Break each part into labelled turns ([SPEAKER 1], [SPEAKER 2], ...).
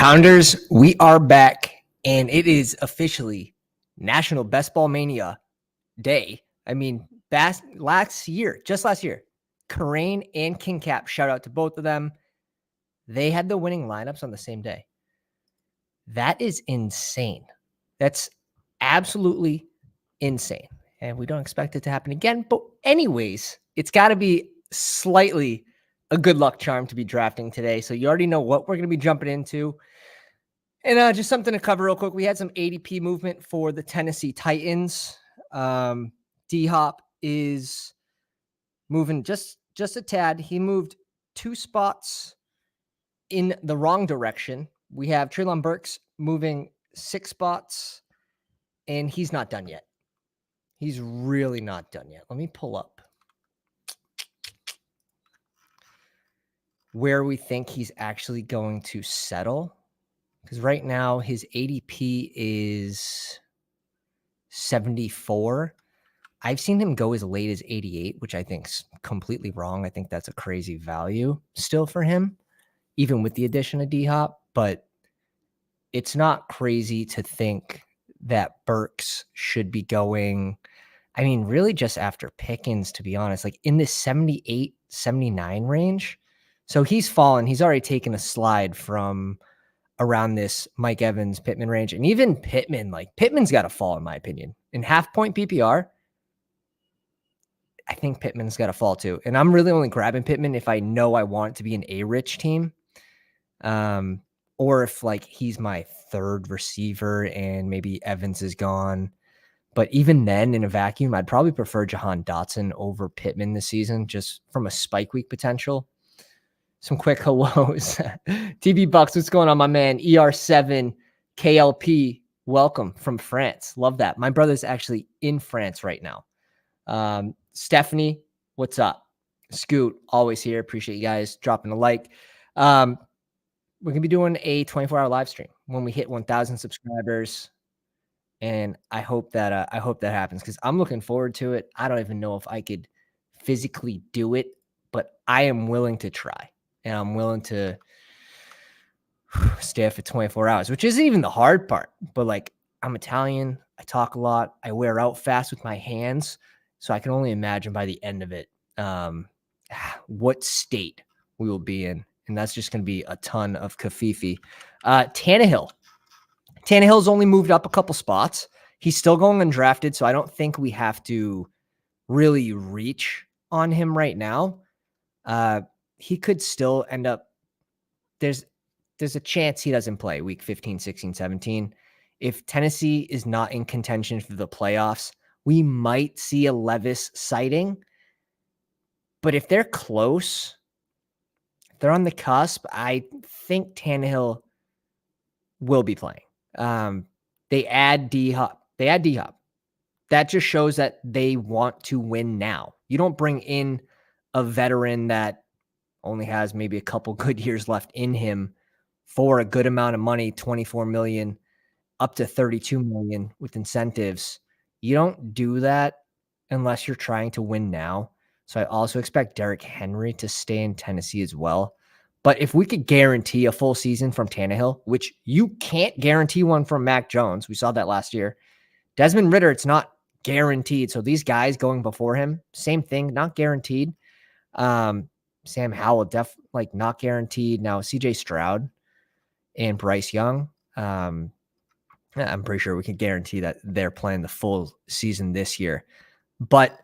[SPEAKER 1] Pounders, we are back, and it is officially National Best Ball Mania Day. I mean, just last year, Karain and King Cap, shout out to both of them. They had the winning lineups on the same day. That is insane. That's absolutely insane. And we don't expect it to happen again. But anyways, it's got to be slightly a good luck charm to be drafting today. So you already know what we're going to be jumping into. And just something to cover real quick. We had some ADP movement for the Tennessee Titans. D-Hop is moving just a tad. He moved 2 spots in the wrong direction. We have Treylon Burks moving 6 spots, and he's not done yet. He's really not done yet. Let me pull up where we think he's actually going to settle. Because right now his ADP is 74. I've seen him go as late as 88, which I think is completely wrong. I think that's a crazy value still for him, even with the addition of D-Hop. But it's not crazy to think that Burks should be going, I mean, really just after Pickens, to be honest, like in this 78, 79 range. So he's fallen. He's already taken a slide from around this Mike Evans, Pittman range. And even Pittman, like Pittman's got to fall, in my opinion. In half-point PPR, I think Pittman's got to fall too. And I'm really only grabbing Pittman if I know I want it to be an A-rich team. Or if like he's my third receiver and maybe Evans is gone. But even then, in a vacuum, I'd probably prefer Jahan Dotson over Pittman this season, just from a spike week potential. Some quick hellos. TB Bucks, what's going on, my man? ER7 KLP, welcome from France. Love that. My brother's actually in France right now. Stephanie, what's up? Scoot, always here. Appreciate you guys dropping a like. We're going to be doing a 24-hour live stream when we hit 1,000 subscribers. And I hope that happens because I'm looking forward to it. I don't even know if I could physically do it, but I am willing to try. And I'm willing to stay up for 24 hours, which isn't even the hard part. But like, I'm Italian. I talk a lot. I wear out fast with my hands. So I can only imagine by the end of it, what state we will be in. And that's just going to be a ton of kafifi. Tannehill's only moved up a couple spots. He's still going undrafted, so I don't think we have to really reach on him right now. He could still end up, there's a chance he doesn't play week 15, 16, 17. If Tennessee is not in contention for the playoffs, we might see a Levis sighting. But if they're close, if they're on the cusp, I think Tannehill will be playing. They add D-Hop. That just shows that they want to win now. You don't bring in a veteran that only has maybe a couple good years left in him for a good amount of money, 24 million up to 32 million with incentives. You don't do that unless you're trying to win now. So I also expect Derrick Henry to stay in Tennessee as well. But if we could guarantee a full season from Tannehill, which you can't guarantee one from Mac Jones, we saw that last year. Desmond Ridder, it's not guaranteed. So these guys going before him, same thing, not guaranteed. Sam Howell, not guaranteed. Now CJ Stroud and Bryce Young, I'm pretty sure we can guarantee that they're playing the full season this year. But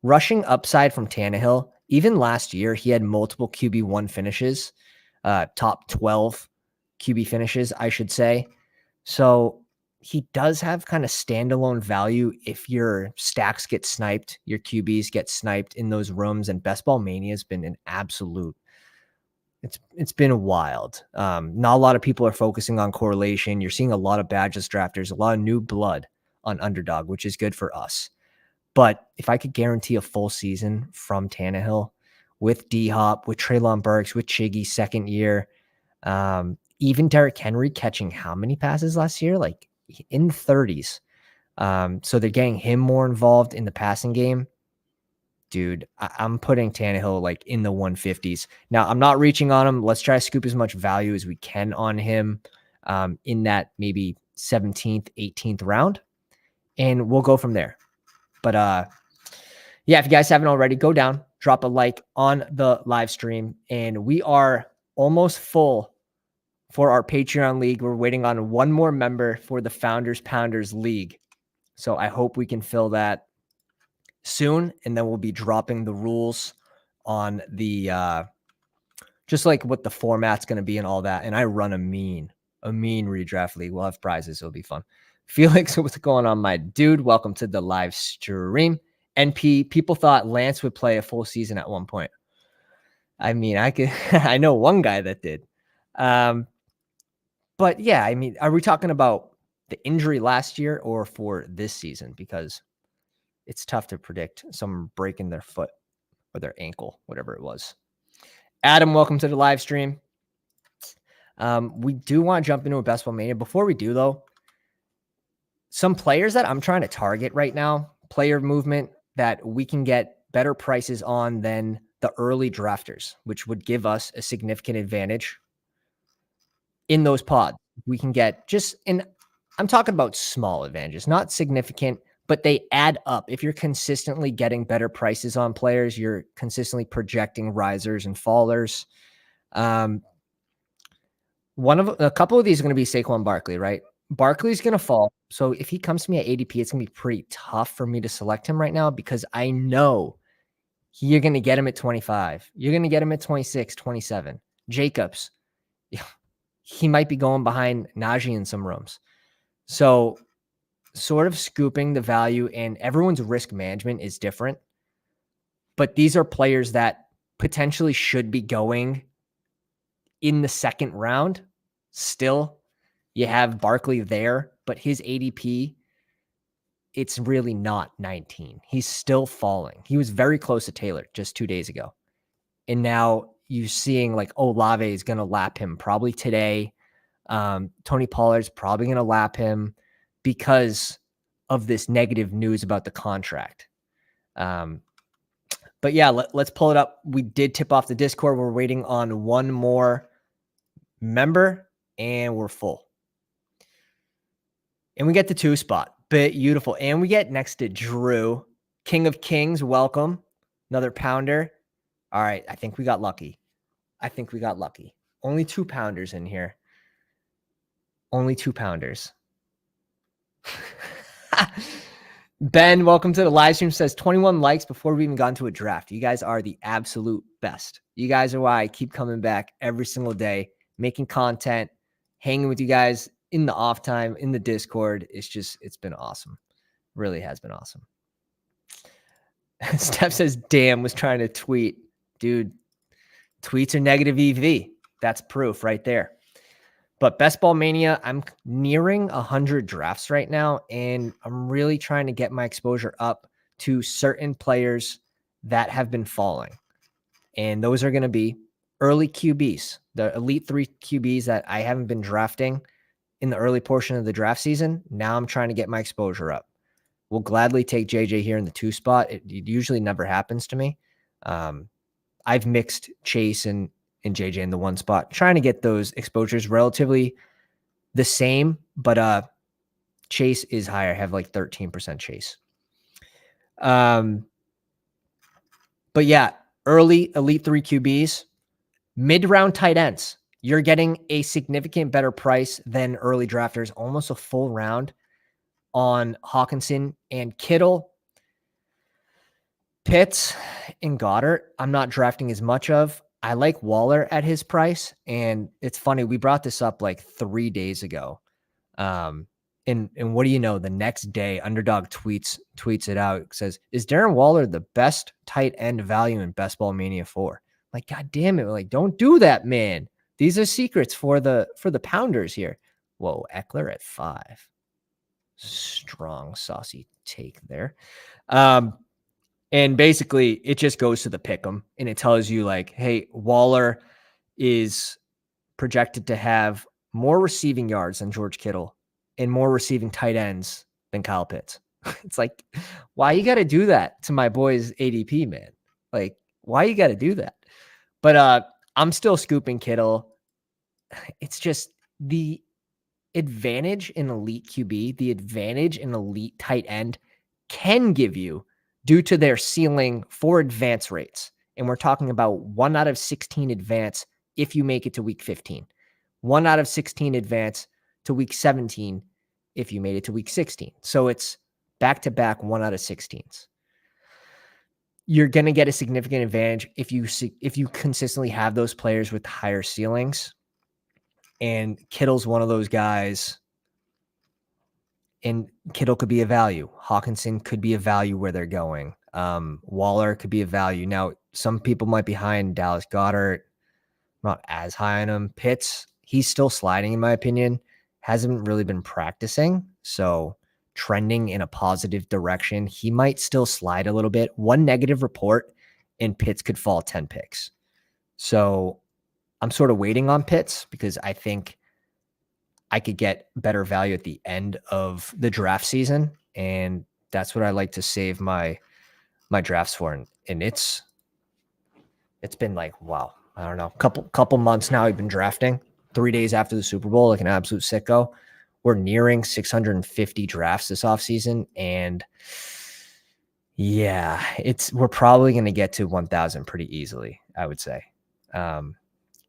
[SPEAKER 1] rushing upside from Tannehill, even last year, he had multiple QB1 finishes, top 12 QB finishes, I should say. So he does have kind of standalone value if your stacks get sniped, your QBs get sniped in those rooms, and Best Ball Mania has been an absolute, it's been wild. Not a lot of people are focusing on correlation. You're seeing a lot of badges drafters, a lot of new blood on Underdog, which is good for us. But if I could guarantee a full season from Tannehill with D-Hop, with Treylon Burks, with Chiggy second year, even Derrick Henry catching how many passes last year? Like in the 30s. So they're getting him more involved in the passing game. Dude, I'm putting Tannehill like in the 150s. Now, I'm not reaching on him. Let's try to scoop as much value as we can on him. in that maybe 17th, 18th round, and we'll go from there. But yeah, if you guys haven't already, go down, drop a like on the live stream, and we are almost full for our Patreon league. We're waiting on one more member for the Founders Pounders League. So I hope we can fill that soon, and then we'll be dropping the rules on the just like what the format's going to be and all that. And I run a mean redraft league. We'll have prizes. It'll be fun. Felix, what's going on, my dude? Welcome to the live stream. NP, people thought Lance would play a full season at one point. I mean, I know one guy that did. But yeah, I mean, are we talking about the injury last year or for this season? Because it's tough to predict someone breaking their foot or their ankle, whatever it was. Adam, welcome to the live stream. We do want to jump into a Best Ball Mania. Before we do, though, some players that I'm trying to target right now, player movement that we can get better prices on than the early drafters, which would give us a significant advantage in those pods. We can get I'm talking about small advantages, not significant, but they add up. If you're consistently getting better prices on players, you're consistently projecting risers and fallers. A couple of these are going to be Saquon Barkley, right? Barkley's going to fall. So if he comes to me at ADP, it's going to be pretty tough for me to select him right now because I know you're going to get him at 25. You're going to get him at 26, 27. Jacobs, he might be going behind Najee in some rooms. So sort of scooping the value, and everyone's risk management is different. But these are players that potentially should be going in the second round. Still, you have Barkley there, but his ADP, it's really not 19. He's still falling. He was very close to Taylor just 2 days ago. And now you're seeing like Olave is going to lap him probably today. Tony Pollard's probably going to lap him because of this negative news about the contract. But yeah, let's pull it up. We did tip off the Discord. We're waiting on one more member and we're full. And we get the 2 spot. Beautiful. And we get next to Drew, King of Kings. Welcome. Another pounder. All right. I think we got lucky. Only 2 pounders in here. Only 2 pounders. Ben, welcome to the live stream. Says 21 likes before we even got into a draft. You guys are the absolute best. You guys are why I keep coming back every single day, making content, hanging with you guys in the off time, in the Discord. It's been awesome. Really has been awesome. Steph says, damn, was trying to tweet. Dude, tweets are negative EV. That's proof right there. But Best Ball Mania, I'm nearing 100 drafts right now, and I'm really trying to get my exposure up to certain players that have been falling. And those are going to be early QBs, the Elite 3 QBs that I haven't been drafting in the early portion of the draft season. Now I'm trying to get my exposure up. We'll gladly take JJ here in the 2 spot. It usually never happens to me. I've mixed Chase and JJ in the 1 spot, trying to get those exposures relatively the same, but Chase is higher. I have like 13% Chase. But yeah, early Elite 3 QBs, mid-round tight ends. You're getting a significant better price than early drafters, almost a full round on Hawkinson and Kittle. Pitts and Goddard, I'm not drafting as much of. I like Waller at his price. And it's funny, we brought this up like 3 days ago. And what do you know? The next day, Underdog tweets it out. It says, is Darren Waller the best tight end value in Best Ball Mania 4? Like, God damn it. Like, don't do that, man. These are secrets for the pounders here. Whoa, Eckler at 5. Strong, saucy take there. And basically, it just goes to the pick'em, and it tells you like, hey, Waller is projected to have more receiving yards than George Kittle and more receiving tight ends than Kyle Pitts. It's like, why you got to do that to my boy's ADP, man? Like, why you got to do that? But I'm still scooping Kittle. It's just advantage in elite QB, the advantage in elite tight end can give you due to their ceiling for advance rates. And we're talking about 1 out of 16 advance if you make it to week 15, 1 out of 16 advance to week 17 if you made it to week 16. So it's back-to-back 1 out of 16s. You're going to get a significant advantage if you consistently have those players with higher ceilings. And Kittle's one of those guys. And Kittle could be a value. Hawkinson could be a value where they're going. Waller could be a value. Now, some people might be high on Dallas Goedert. Not as high on him. Pitts, he's still sliding, in my opinion. Hasn't really been practicing. So trending in a positive direction. He might still slide a little bit. One negative report and Pitts could fall 10 picks. So I'm sort of waiting on Pitts because I think I could get better value at the end of the draft season. And that's what I like to save my drafts for. And it's been like, wow, I don't know, couple months now I've been drafting 3 days after the Super Bowl, like an absolute sicko. We're nearing 650 drafts this offseason. And yeah, we're probably going to get to 1,000 pretty easily, I would say. And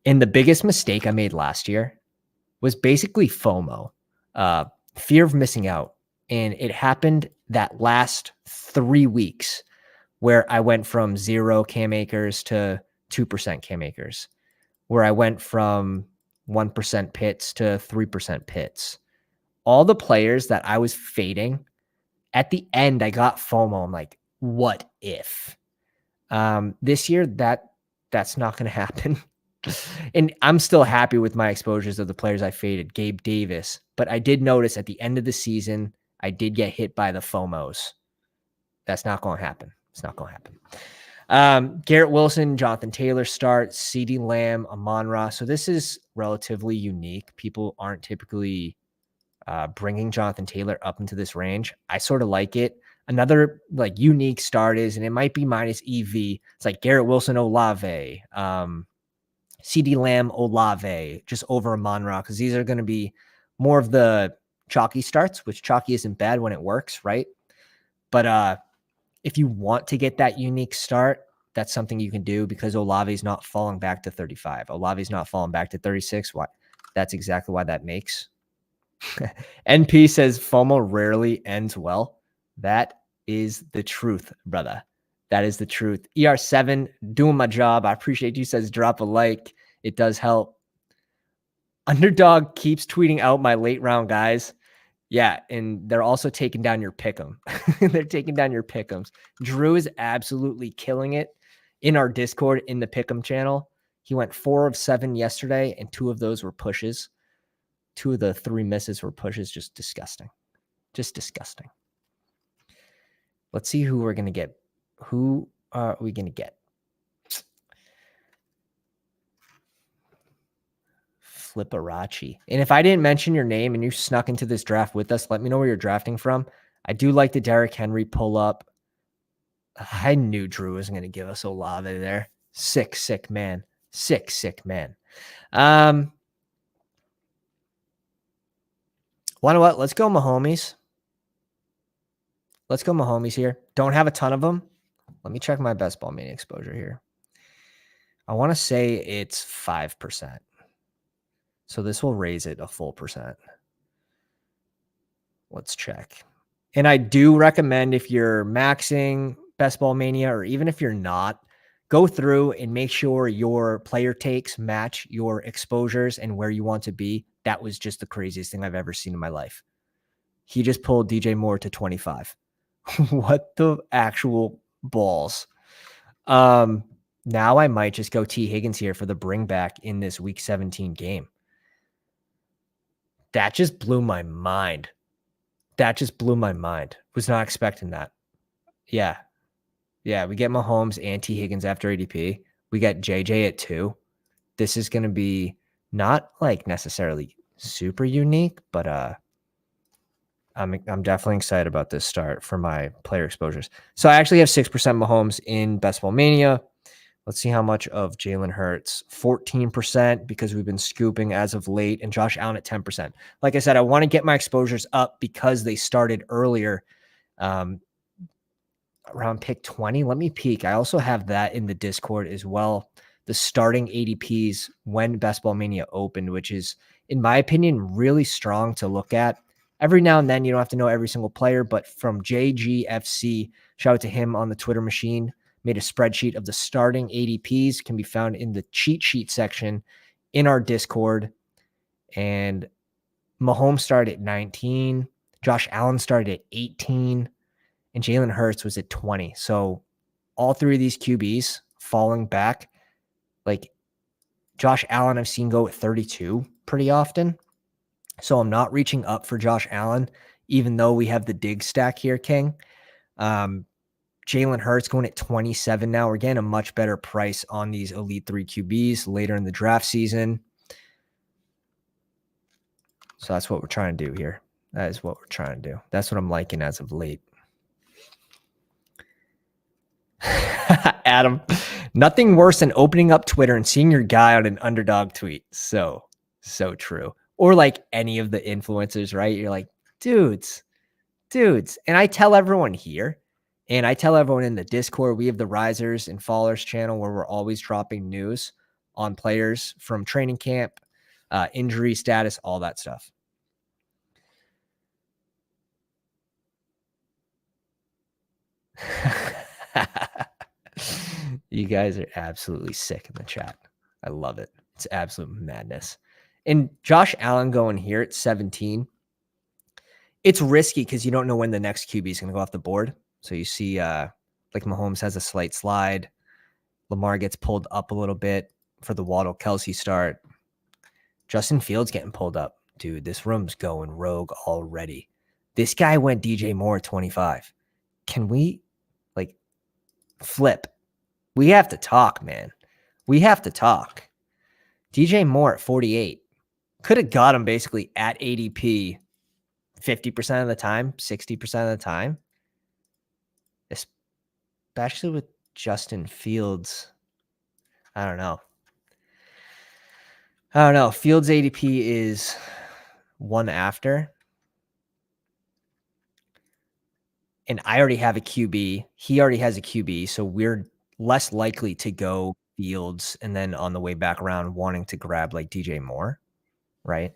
[SPEAKER 1] the biggest mistake I made last year was basically FOMO, fear of missing out. And it happened that last 3 weeks where I went from 0 Cam Akers to 2% Cam Akers, where I went from 1% Pitts to 3% Pitts. All the players that I was fading, at the end, I got FOMO. I'm like, what if? This year, that's not going to happen. And I'm still happy with my exposures of the players I faded, Gabe Davis. But I did notice at the end of the season, I did get hit by the FOMOs. That's not going to happen. It's not going to happen. Garrett Wilson, Jonathan Taylor start, CeeDee Lamb, Amon-Ra. So this is relatively unique. People aren't typically bringing Jonathan Taylor up into this range. I sort of like it. Another like unique start is, and it might be minus EV. It's like Garrett Wilson, Olave, CeeDee Lamb, Olave, just over Amon-Ra, because these are going to be more of the chalky starts, which chalky isn't bad when it works, right? But if you want to get that unique start, that's something you can do because Olave's not falling back to 35. Olave's not falling back to 36. Why? That's exactly why that makes. NP says FOMO rarely ends well. That is the truth, brother. That is the truth. ER7, doing my job. I appreciate you. Says drop a like. It does help. Underdog keeps tweeting out my late round guys. Yeah, and they're also taking down your pick'em. They're taking down your pick'ems. Drew is absolutely killing it in our Discord in the pick'em channel. He went 4 of 7 yesterday, and 2 of those were pushes. 2 of the 3 misses were pushes. Just disgusting. Just disgusting. Let's see who we're going to get. Who are we going to get? Flipperachi. And if I didn't mention your name and you snuck into this draft with us, let me know where you're drafting from. I do like the Derrick Henry pull up. I knew Drew was going to give us Olave there. Sick man. Sick man. Want to what? Let's go Mahomes. Let's go Mahomes here. Don't have a ton of them. Let me check my best ball mania exposure here. I want to say it's 5%. So this will raise it a full percent. Let's check. And I do recommend if you're maxing Best Ball Mania, or even if you're not, go through and make sure your player takes match your exposures and where you want to be. That was just the craziest thing I've ever seen in my life. He just pulled DJ Moore to 25. What the actual balls? Now I might just go T. Higgins here for the bring back in this week 17 game. That just blew my mind. Was not expecting that. Yeah. We get Mahomes and T. Higgins after ADP. We got JJ at 2. This is going to be not like necessarily super unique, but I'm definitely excited about this start for my player exposures. So I actually have 6% Mahomes in Best Ball Mania. Let's see how much of Jalen Hurts. 14% because we've been scooping as of late, and Josh Allen at 10%. Like I said, I want to get my exposures up because they started earlier. Around pick 20. Let me peek. I also have that in the Discord as well. The starting ADPs when Best Ball Mania opened, which is, in my opinion, really strong to look at. Every now and then, you don't have to know every single player, but from JGFC, shout out to him on the Twitter machine, made a spreadsheet of the starting ADPs, can be found in the cheat sheet section in our Discord. And Mahomes started at 19. Josh Allen started at 18. And Jalen Hurts was at 20. So all three of these QBs falling back, like Josh Allen, I've seen go at 32 pretty often. So I'm not reaching up for Josh Allen, even though we have the dig stack here, King. Jalen Hurts going at 27 now. We're getting a much better price on these Elite 3 QBs later in the draft season. So that's what we're trying to do here. That is what we're trying to do. That's what I'm liking as of late. Adam, nothing worse than opening up Twitter and seeing your guy on an Underdog tweet. So true. Or like any of the influencers, right? You're like, dudes. And I tell everyone here, and I tell everyone in the Discord, we have the Risers and Fallers channel where we're always dropping news on players from training camp, injury status, all that stuff. You guys are absolutely sick in the chat. I love it. It's absolute madness. And Josh Allen going here at 17. It's risky because you don't know when the next QB is going to go off the board. So you see like Mahomes has a slight slide. Lamar gets pulled up a little bit for the Waddle Kelsey start. Justin Fields getting pulled up. Dude, this room's going rogue already. This guy went DJ Moore at 25. Can we like flip? We have to talk, man. We have to talk. DJ Moore at 48. Could have got him basically at ADP 50% of the time, 60% of the time. Especially with Justin Fields. I don't know. Fields ADP is one after. And I already have a QB. He already has a QB. So we're less likely to go Fields and then on the way back around wanting to grab like DJ Moore, right?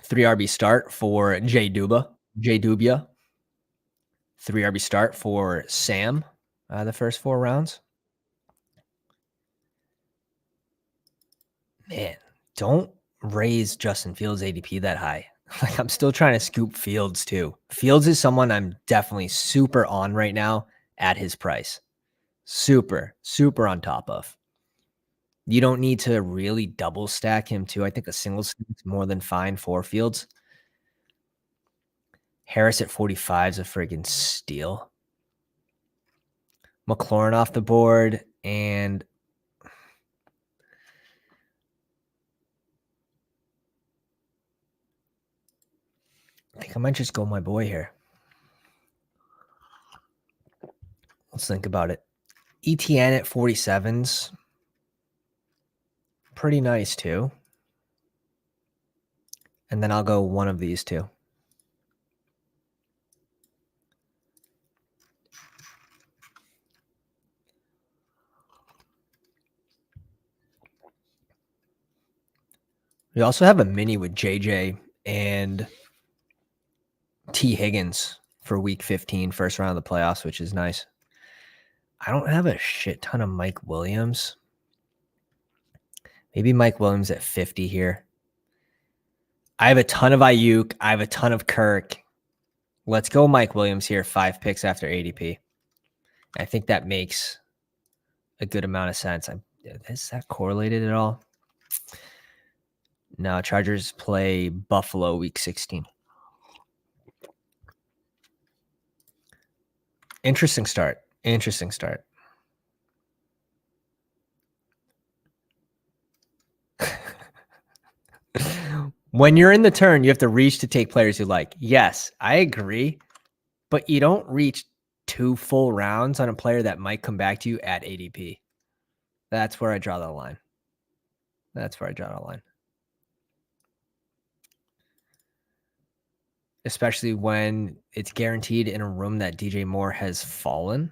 [SPEAKER 1] 3 RB start for Jay Dubia. 3 RB start for Sam, the first 4 rounds. Man, don't raise Justin Fields ADP that high. Like I'm still trying to scoop Fields too. Fields is someone I'm definitely super on right now at his price. Super on top of. You don't need to really double stack him too. I think a single stack is more than fine for Fields. Harris at 45 is a friggin' steal. McLaurin off the board, and I think I might just go my boy here. Let's think about it. ETN at 47's pretty nice too. And then I'll go one of these two. We also have a mini with JJ and T. Higgins for week 15, first round of the playoffs, which is nice. I don't have a shit ton of Mike Williams. Maybe Mike Williams at 50 here. I have a ton of Ayuk. I have a ton of Kirk. Let's go Mike Williams here, 5 picks after ADP. I think that makes a good amount of sense. Is that correlated at all? No, Chargers play Buffalo week 16. Interesting start. When you're in the turn, you have to reach to take players you like. Yes, I agree. But you don't reach 2 full rounds on a player that might come back to you at ADP. That's where I draw the line. That's where I draw the line. Especially when it's guaranteed in a room that DJ Moore has fallen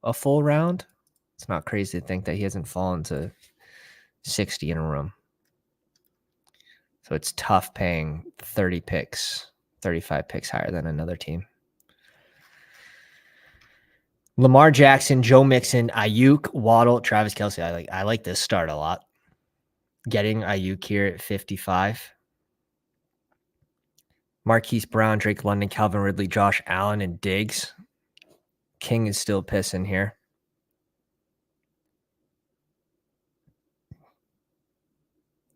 [SPEAKER 1] a full round. It's not crazy to think that he hasn't fallen to 60 in a room. So it's tough paying 30 picks, 35 picks higher than another team. Lamar Jackson, Joe Mixon, Ayuk, Waddle, Travis Kelce. I like this start a lot. Getting Ayuk here at 55. Marquise Brown, Drake London, Calvin Ridley, Josh Allen, and Diggs. King is still pissing here.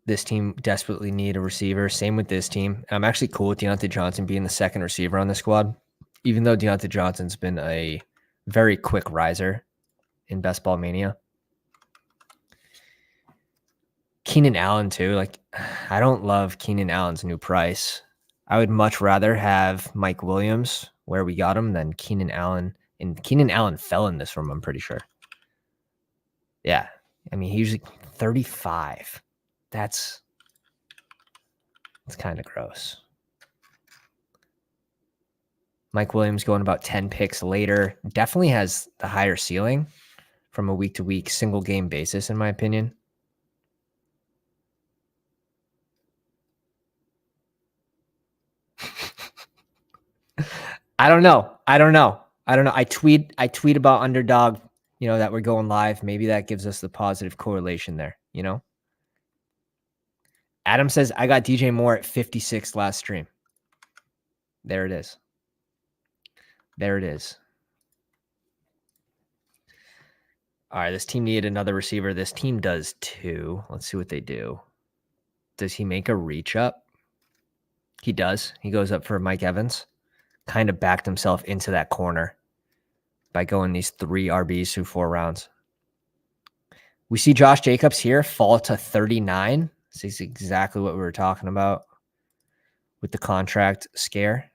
[SPEAKER 1] This team desperately need a receiver. Same with this team. I'm actually cool with Deontay Johnson being the second receiver on the squad, even though Deontay Johnson's been a very quick riser in Best Ball Mania. Keenan Allen, too. Like, I don't love Keenan Allen's new price. I would much rather have Mike Williams where we got him than Keenan Allen. And Keenan Allen fell in this room, I'm pretty sure. Yeah. I mean, he usually 35. That's kind of gross. Mike Williams going about 10 picks later. Definitely has the higher ceiling from a week-to-week single game basis, in my opinion. I don't know. I tweet about Underdog, that we're going live. Maybe that gives us the positive correlation there, Adam says, I got DJ Moore at 56 last stream. There it is. All right, this team needed another receiver. This team does too. Let's see what they do. Does he make a reach up? He does. He goes up for Mike Evans. Kind of backed himself into that corner by going these 3 RBs through 4 rounds. We see Josh Jacobs here fall to 39. This is exactly what we were talking about with the contract scare.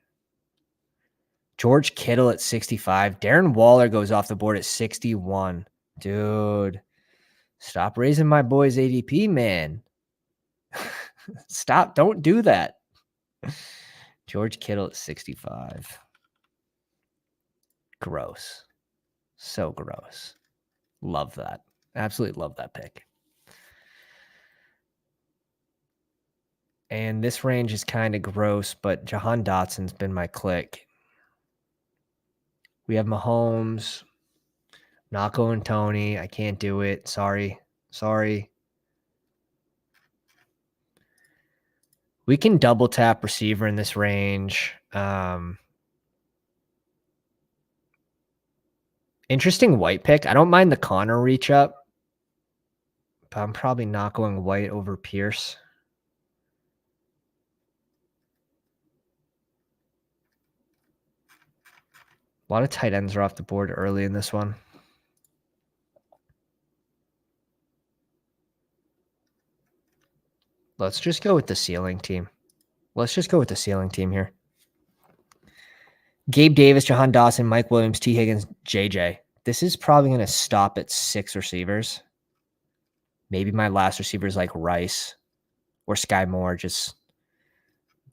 [SPEAKER 1] George Kittle at 65. Darren Waller goes off the board at 61. Dude, stop raising my boy's ADP, man. Stop. Don't do that. George Kittle at 65. Gross. So gross. Love that. Absolutely love that pick. And this range is kind of gross, but Jahan Dotson's been my click. We have Mahomes. Not going Tony. I can't do it. Sorry. We can double tap receiver in this range. Interesting white pick. I don't mind the Connor reach up, but I'm probably not going white over Pierce. A lot of tight ends are off the board early in this one. Let's just go with the ceiling team. Here. Gabe Davis, Jahan Dawson, Mike Williams, T. Higgins, JJ. This is probably going to stop at 6 receivers. Maybe my last receivers like Rice or Sky Moore just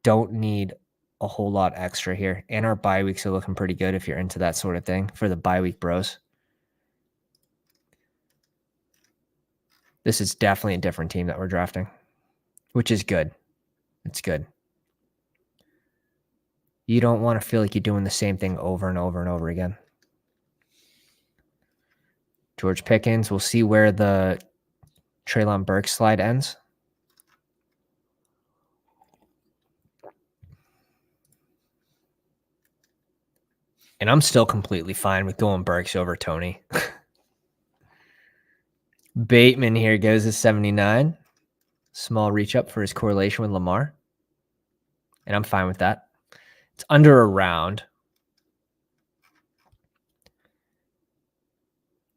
[SPEAKER 1] don't need a whole lot extra here. And our bye weeks are looking pretty good if you're into that sort of thing for the bye week bros. This is definitely a different team that we're drafting, which is good. It's good. You don't want to feel like you're doing the same thing over and over and over again. George Pickens, we'll see where the Treylon Burks slide ends. And I'm still completely fine with going Burks over Tony. Bateman here goes to 79. Small reach up for his correlation with Lamar. And I'm fine with that. It's under a round.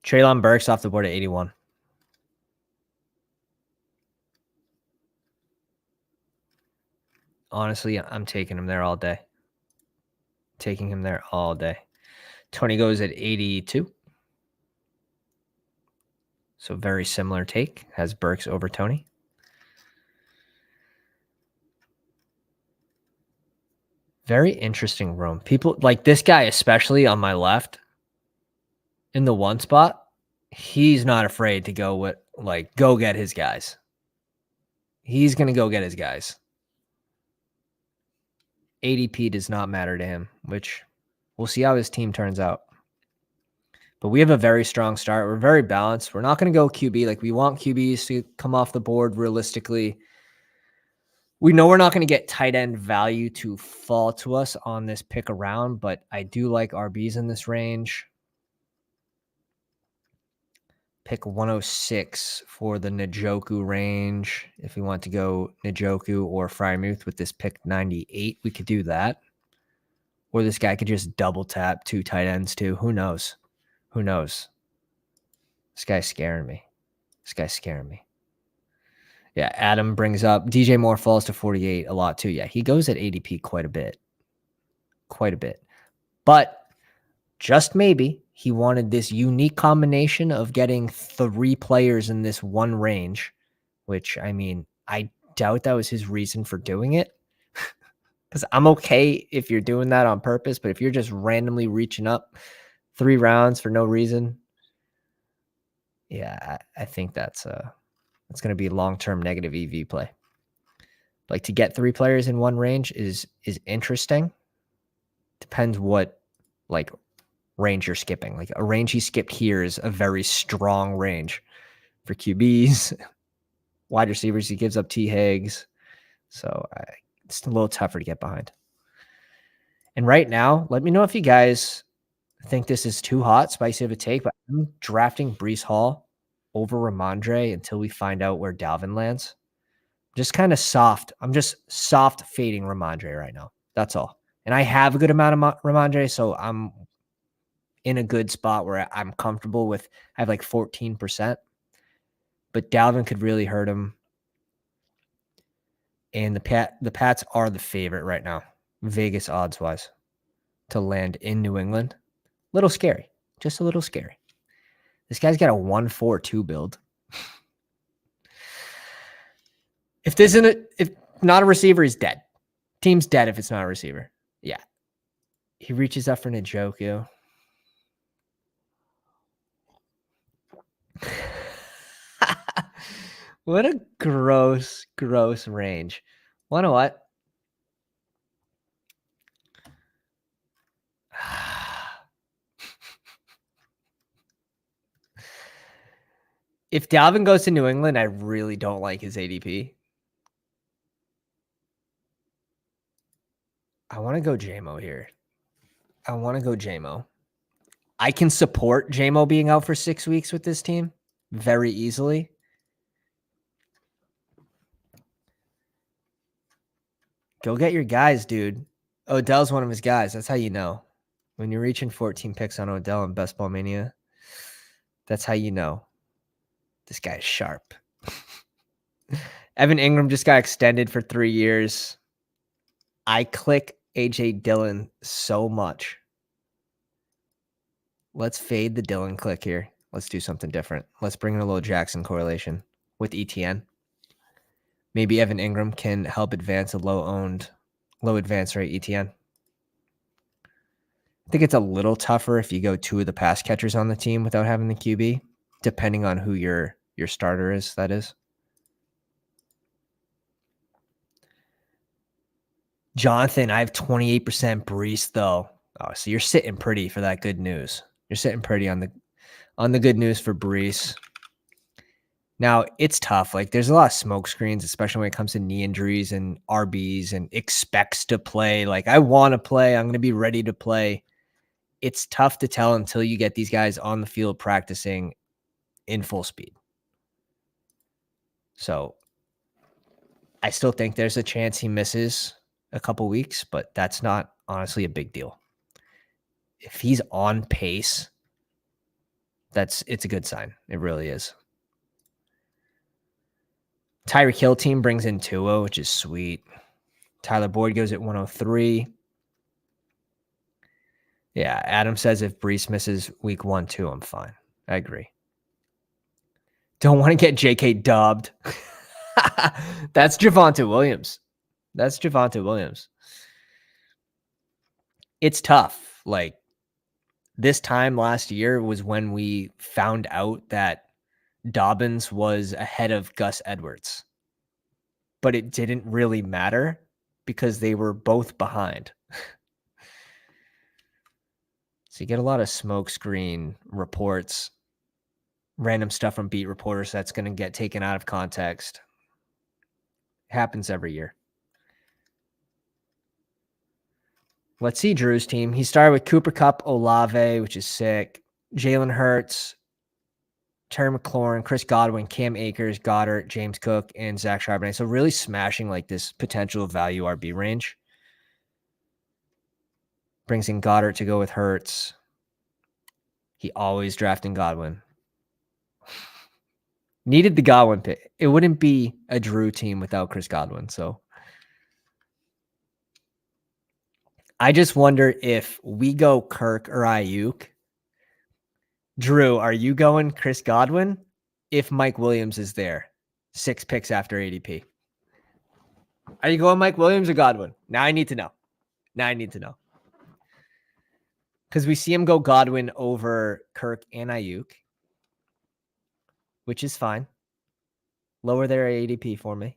[SPEAKER 1] Treylon Burks off the board at 81. Honestly, I'm taking him there all day. Tony goes at 82. So very similar take. Has Burks over Tony. Very interesting room. People like this guy, especially on my left in the one spot. He's not afraid to go get his guys. He's going to go get his guys. ADP does not matter to him, which we'll see how his team turns out. But we have a very strong start. We're very balanced. We're not going to go QB. Like, we want QBs to come off the board realistically. We know we're not going to get tight end value to fall to us on this pick around, but I do like RBs in this range. Pick 106 for the Njoku range. If we want to go Njoku or Frymuth with this pick 98, we could do that. Or this guy could just double tap 2 tight ends too. Who knows? Who knows? This guy's scaring me. Yeah, Adam brings up DJ Moore falls to 48 a lot too. Yeah, he goes at ADP quite a bit. But just maybe he wanted this unique combination of getting 3 players in this one range, which, I mean, I doubt that was his reason for doing it. Because I'm okay if you're doing that on purpose, but if you're just randomly reaching up 3 rounds for no reason, yeah, I think that's going to be long-term negative EV play. Like, to get 3 players in one range is interesting. Depends what range you're skipping. Like, a range he skipped here is a very strong range for QBs. Wide receivers, he gives up T. Higgs. So it's a little tougher to get behind. And right now, let me know if you guys think this is too hot, spicy of a take, but I'm drafting Breece Hall over Ramondre until we find out where Dalvin lands. Just kind of soft. I'm just soft fading Ramondre right now. That's all. And I have a good amount of Ramondre, so I'm in a good spot where I'm comfortable with. I have like 14%. But Dalvin could really hurt him. And the Pats are the favorite right now, Vegas odds-wise, to land in New England. Little scary. Just a little scary. This guy's got a 1-4-2 build. If not a receiver, he's dead. Team's dead if it's not a receiver. Yeah. He reaches up for Njoku. What a gross range. You know what? If Dalvin goes to New England, I really don't like his ADP. I want to go JMO here. I can support JMO being out for 6 weeks with this team very easily. Go get your guys, dude. Odell's one of his guys. That's how you know. When you're reaching 14 picks on Odell in Best Ball Mania, that's how you know. This guy is sharp. Evan Ingram just got extended for 3 years. I click A.J. Dillon so much. Let's fade the Dillon click here. Let's do something different. Let's bring in a little Jackson correlation with ETN. Maybe Evan Ingram can help advance a low advance rate ETN. I think it's a little tougher if you go 2 of the pass catchers on the team without having the QB, depending on who your starter is, that is. Jonathan, I have 28% Breece, though. Oh, so you're sitting pretty for that good news. You're sitting pretty on the good news for Breece. Now, it's tough. Like, there's a lot of smoke screens, especially when it comes to knee injuries and RBs and expects to play. Like, I want to play. I'm going to be ready to play. It's tough to tell until you get these guys on the field practicing in full speed. So I still think there's a chance he misses a couple weeks, but that's not honestly a big deal. If he's on pace, it's a good sign. It really is. Tyreek Hill team brings in Tua, which is sweet. Tyler Boyd goes at 103. Yeah, Adam says if Brees misses week 1, 2, I'm fine. I agree. Don't want to get JK dubbed. That's Javonte Williams. It's tough. Like, this time last year was when we found out that Dobbins was ahead of Gus Edwards. But it didn't really matter because they were both behind. So you get a lot of smokescreen reports, random stuff from beat reporters that's going to get taken out of context. It happens every year. Let's see Drew's team. He started with Cooper Kupp, Olave, which is sick. Jalen Hurts, Terry McLaurin, Chris Godwin, Cam Akers, Goddard, James Cook, and Zach Charbonnet. So really smashing like this potential value RB range. Brings in Goddard to go with Hurts. He always drafting Godwin. Needed the Godwin pick. It wouldn't be a Drew team without Chris Godwin. So I just wonder if we go Kirk or Ayuk. Drew, are you going Chris Godwin if Mike Williams is there? 6 picks after ADP. Are you going Mike Williams or Godwin? Now I need to know. Because we see him go Godwin over Kirk and Ayuk, which is fine. Lower their ADP for me.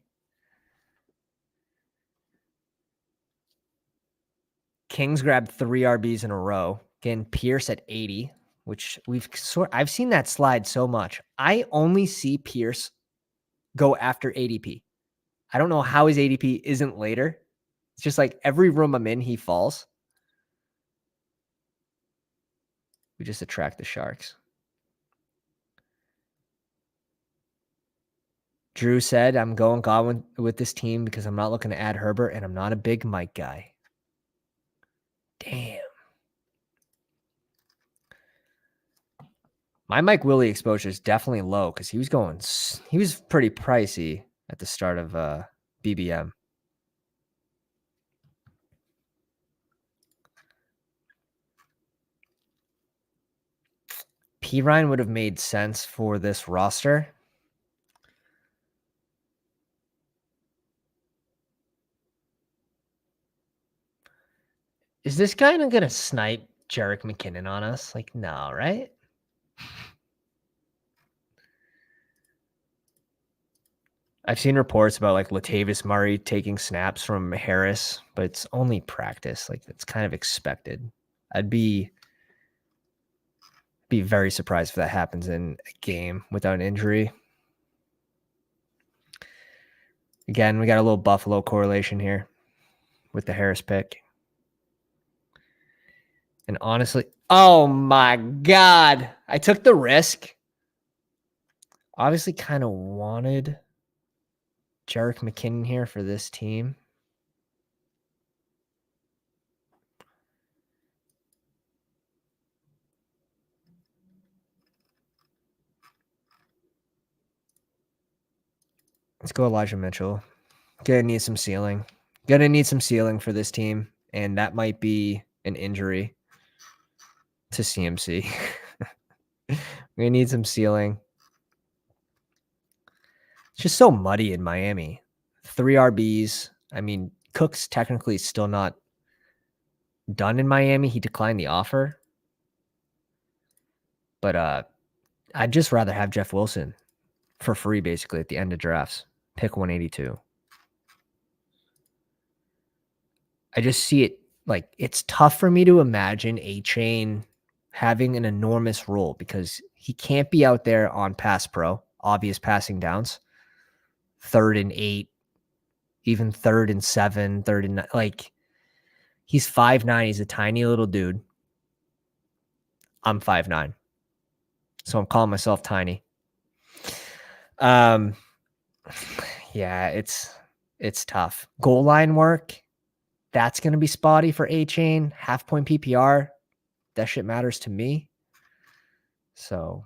[SPEAKER 1] Kings grabbed 3 RBs in a row. Again, Pierce at 80, which I've seen that slide so much. I only see Pierce go after ADP. I don't know how his ADP isn't later. It's just like every room I'm in, he falls. We just attract the sharks. Drew said, I'm going Godwin with this team because I'm not looking to add Herbert and I'm not a big Mike guy. Damn. My Mike Willie exposure is definitely low because he was pretty pricey at the start of BBM. P. Ryan would have made sense for this roster. Is this guy going to snipe Jerick McKinnon on us? Like, no, right? I've seen reports about like Latavius Murray taking snaps from Harris, but it's only practice. Like, it's kind of expected. I'd be very surprised if that happens in a game without an injury. Again, we got a little Buffalo correlation here with the Harris pick. And honestly, oh my God, I took the risk. Obviously kind of wanted Jerick McKinnon here for this team. Let's go Elijah Mitchell. Gonna need some ceiling. For this team. And that might be an injury to CMC. We're gonna need some ceiling. It's just so muddy in Miami. 3 RBs. I mean, Cook's technically still not done in Miami. He declined the offer. But I'd just rather have Jeff Wilson for free, basically, at the end of drafts. Pick 182. I just see it like it's tough for me to imagine A-Chain having an enormous role because he can't be out there on pass pro, obvious passing downs, 3rd and 8, even 3rd and 7, 3rd and 9. Like, he's 5'9". He's a tiny little dude. I'm 5'9". So I'm calling myself tiny. Yeah, it's tough. Goal line work, that's going to be spotty for A-Chain. Half-point PPR, that shit matters to me. So,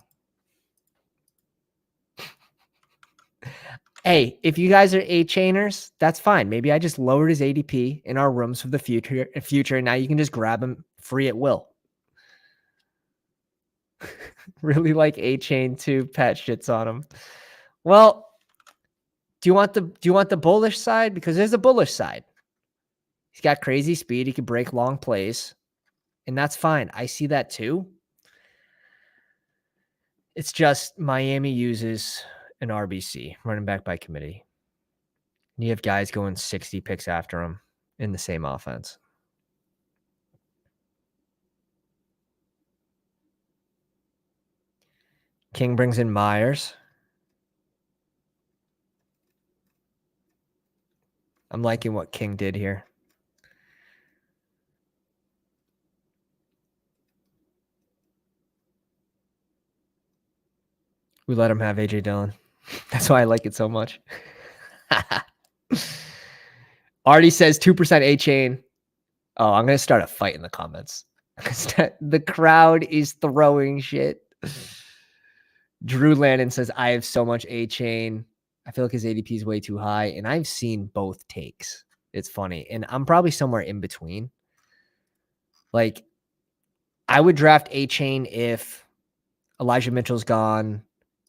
[SPEAKER 1] hey, if you guys are A-Chainers, that's fine. Maybe I just lowered his ADP in our rooms for the future. Now you can just grab him free at will. Really like A-Chain too. Pat shits on him. Well, do you want the bullish side? Because there's a bullish side. He's got crazy speed. He can break long plays, and that's fine. I see that too. It's just Miami uses an RBC, running back by committee. You have guys going 60 picks after him in the same offense. King brings in Myers. I'm liking what King did here. We let him have A.J. Dillon. That's why I like it so much. Artie says 2% A-Chain. Oh, I'm going to start a fight in the comments. The crowd is throwing shit. Drew Landon says, I have so much A-Chain. I feel like his ADP is way too high. And I've seen both takes. It's funny. And I'm probably somewhere in between. Like, I would draft A-Chain if Elijah Mitchell's gone.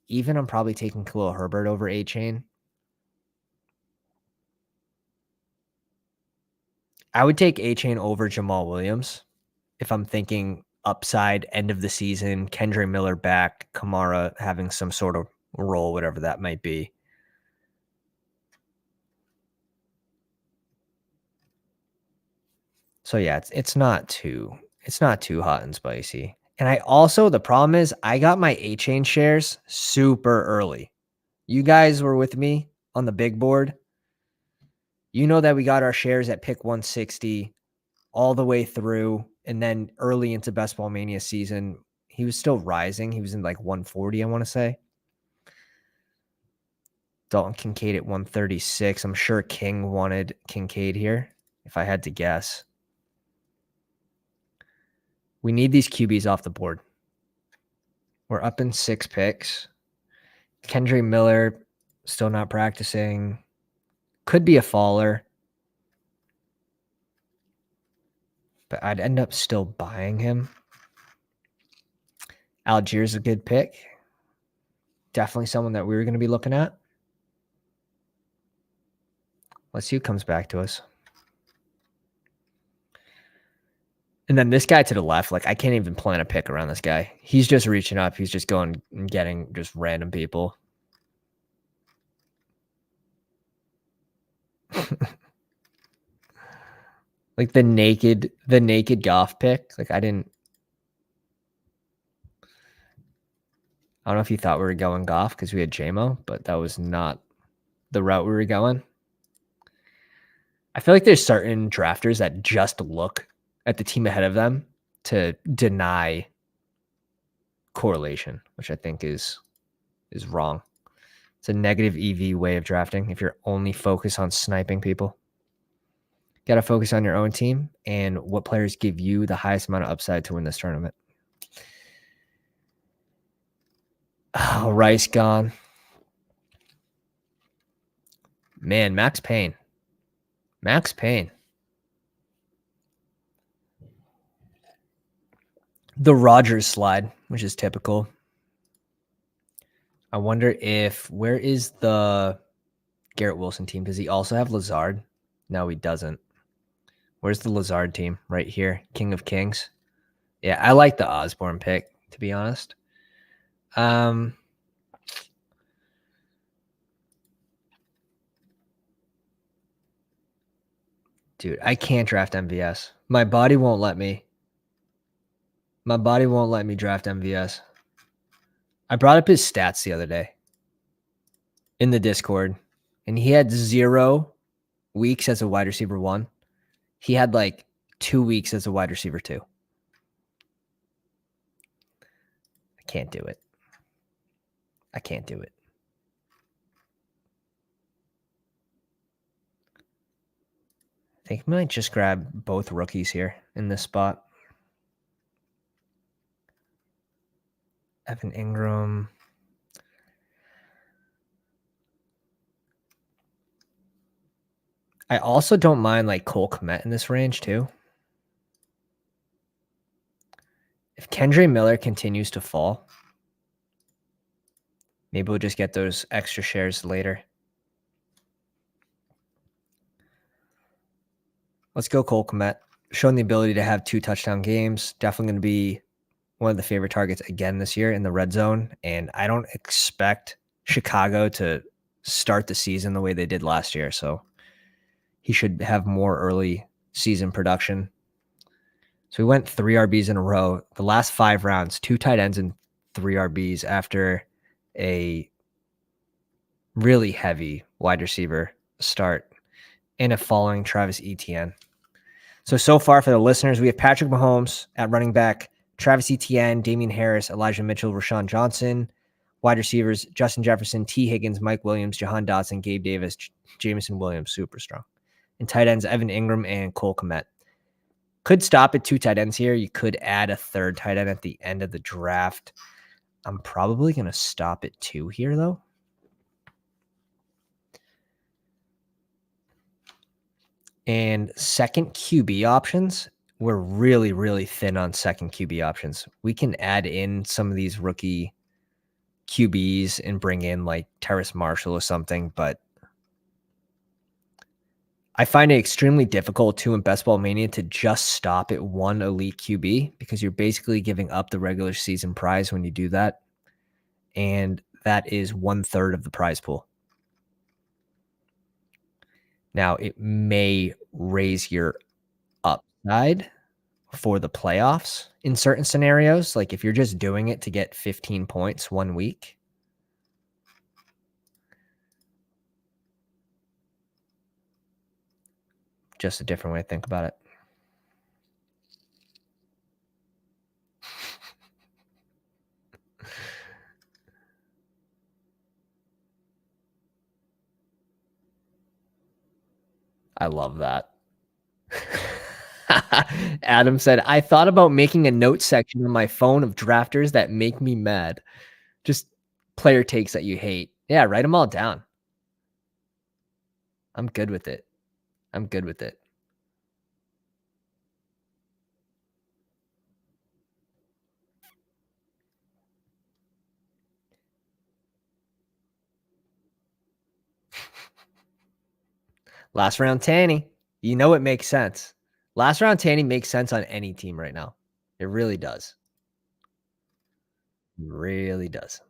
[SPEAKER 1] Even I'm probably taking Khalil Herbert over A-Chain. I would take A-Chain over Jamal Williams if I'm thinking upside, end of the season, Kendre Miller back, Kamara having some sort of role, whatever that might be. So yeah, it's not too hot and spicy. And I also, the problem is I got my A-Chain shares super early. You guys were with me on the big board. You know that we got our shares at pick 160 all the way through. And then early into Best Ball Mania season, he was still rising. He was in like 140, I want to say. Dalton Kincaid at 136. I'm sure King wanted Kincaid here, if I had to guess. We need these QBs off the board. We're up in 6 picks. Kendre Miller, still not practicing. Could be a faller. But I'd end up still buying him. Algiers a good pick. Definitely someone that we were going to be looking at. Let's see who comes back to us. And then this guy to the left, like I can't even plan a pick around this guy. He's just reaching up. He's just going and getting just random people. Like the naked Goff pick. Like I don't know if you thought we were going Goff because we had JMO, but that was not the route we were going. I feel like there's certain drafters that just look at the team ahead of them to deny correlation, which I think is wrong. It's a negative EV way of drafting if you're only focused on sniping people. Got to focus on your own team and what players give you the highest amount of upside to win this tournament. Oh, Rice gone. Man, Max Payne. Max Payne. The Rodgers slide, which is typical. I wonder where is the Garrett Wilson team? Does he also have Lazard? No, he doesn't. Where's the Lazard team? Right here. King of Kings. Yeah, I like the Osborne pick, to be honest. Dude, I can't draft MVS. My body won't let me. My body won't let me draft MVS. I brought up his stats the other day in the Discord, and he had 0 weeks as a wide receiver 1. He had like 2 weeks as a wide receiver 2. I can't do it. I can't do it. I think I might just grab both rookies here in this spot. Evan Ingram. I also don't mind like Cole Kmet in this range too. If Kendre Miller continues to fall. Maybe we'll just get those extra shares later. Let's go Cole Kmet. Showing the ability to have 2 touchdown games. Definitely going to be one of the favorite targets again this year in the red zone. And I don't expect Chicago to start the season the way they did last year. So he should have more early season production. So we went 3 RBs in a row. The last 5 rounds, 2 tight ends and 3 RBs after a really heavy wide receiver start and a following Travis Etienne. So far for the listeners, we have Patrick Mahomes at running back, Travis Etienne, Damian Harris, Elijah Mitchell, Rashawn Johnson. Wide receivers, Justin Jefferson, T. Higgins, Mike Williams, Jahan Dotson, Gabe Davis, Jameson Williams, super strong. And tight ends, Evan Ingram and Cole Kmet. Could stop at 2 tight ends here. You could add a 3rd tight end at the end of the draft. I'm probably going to stop at 2 here, though. And second QB options, we're really, really thin on second QB options. We can add in some of these rookie QBs and bring in like Terrace Marshall or something, but I find it extremely difficult too in Best Ball Mania to just stop at 1 elite QB because you're basically giving up the regular season prize when you do that. And that is 1/3 of the prize pool. Now, it may raise your upside for the playoffs in certain scenarios. Like if you're just doing it to get 15 points 1 week. Just a different way to think about it. I love that. Adam said, I thought about making a note section on my phone of drafters that make me mad. Just player takes that you hate. Yeah, write them all down. I'm good with it. I'm good with it. Last round Tanny. You know it makes sense. Last round Tanny makes sense on any team right now. It really does. It really does.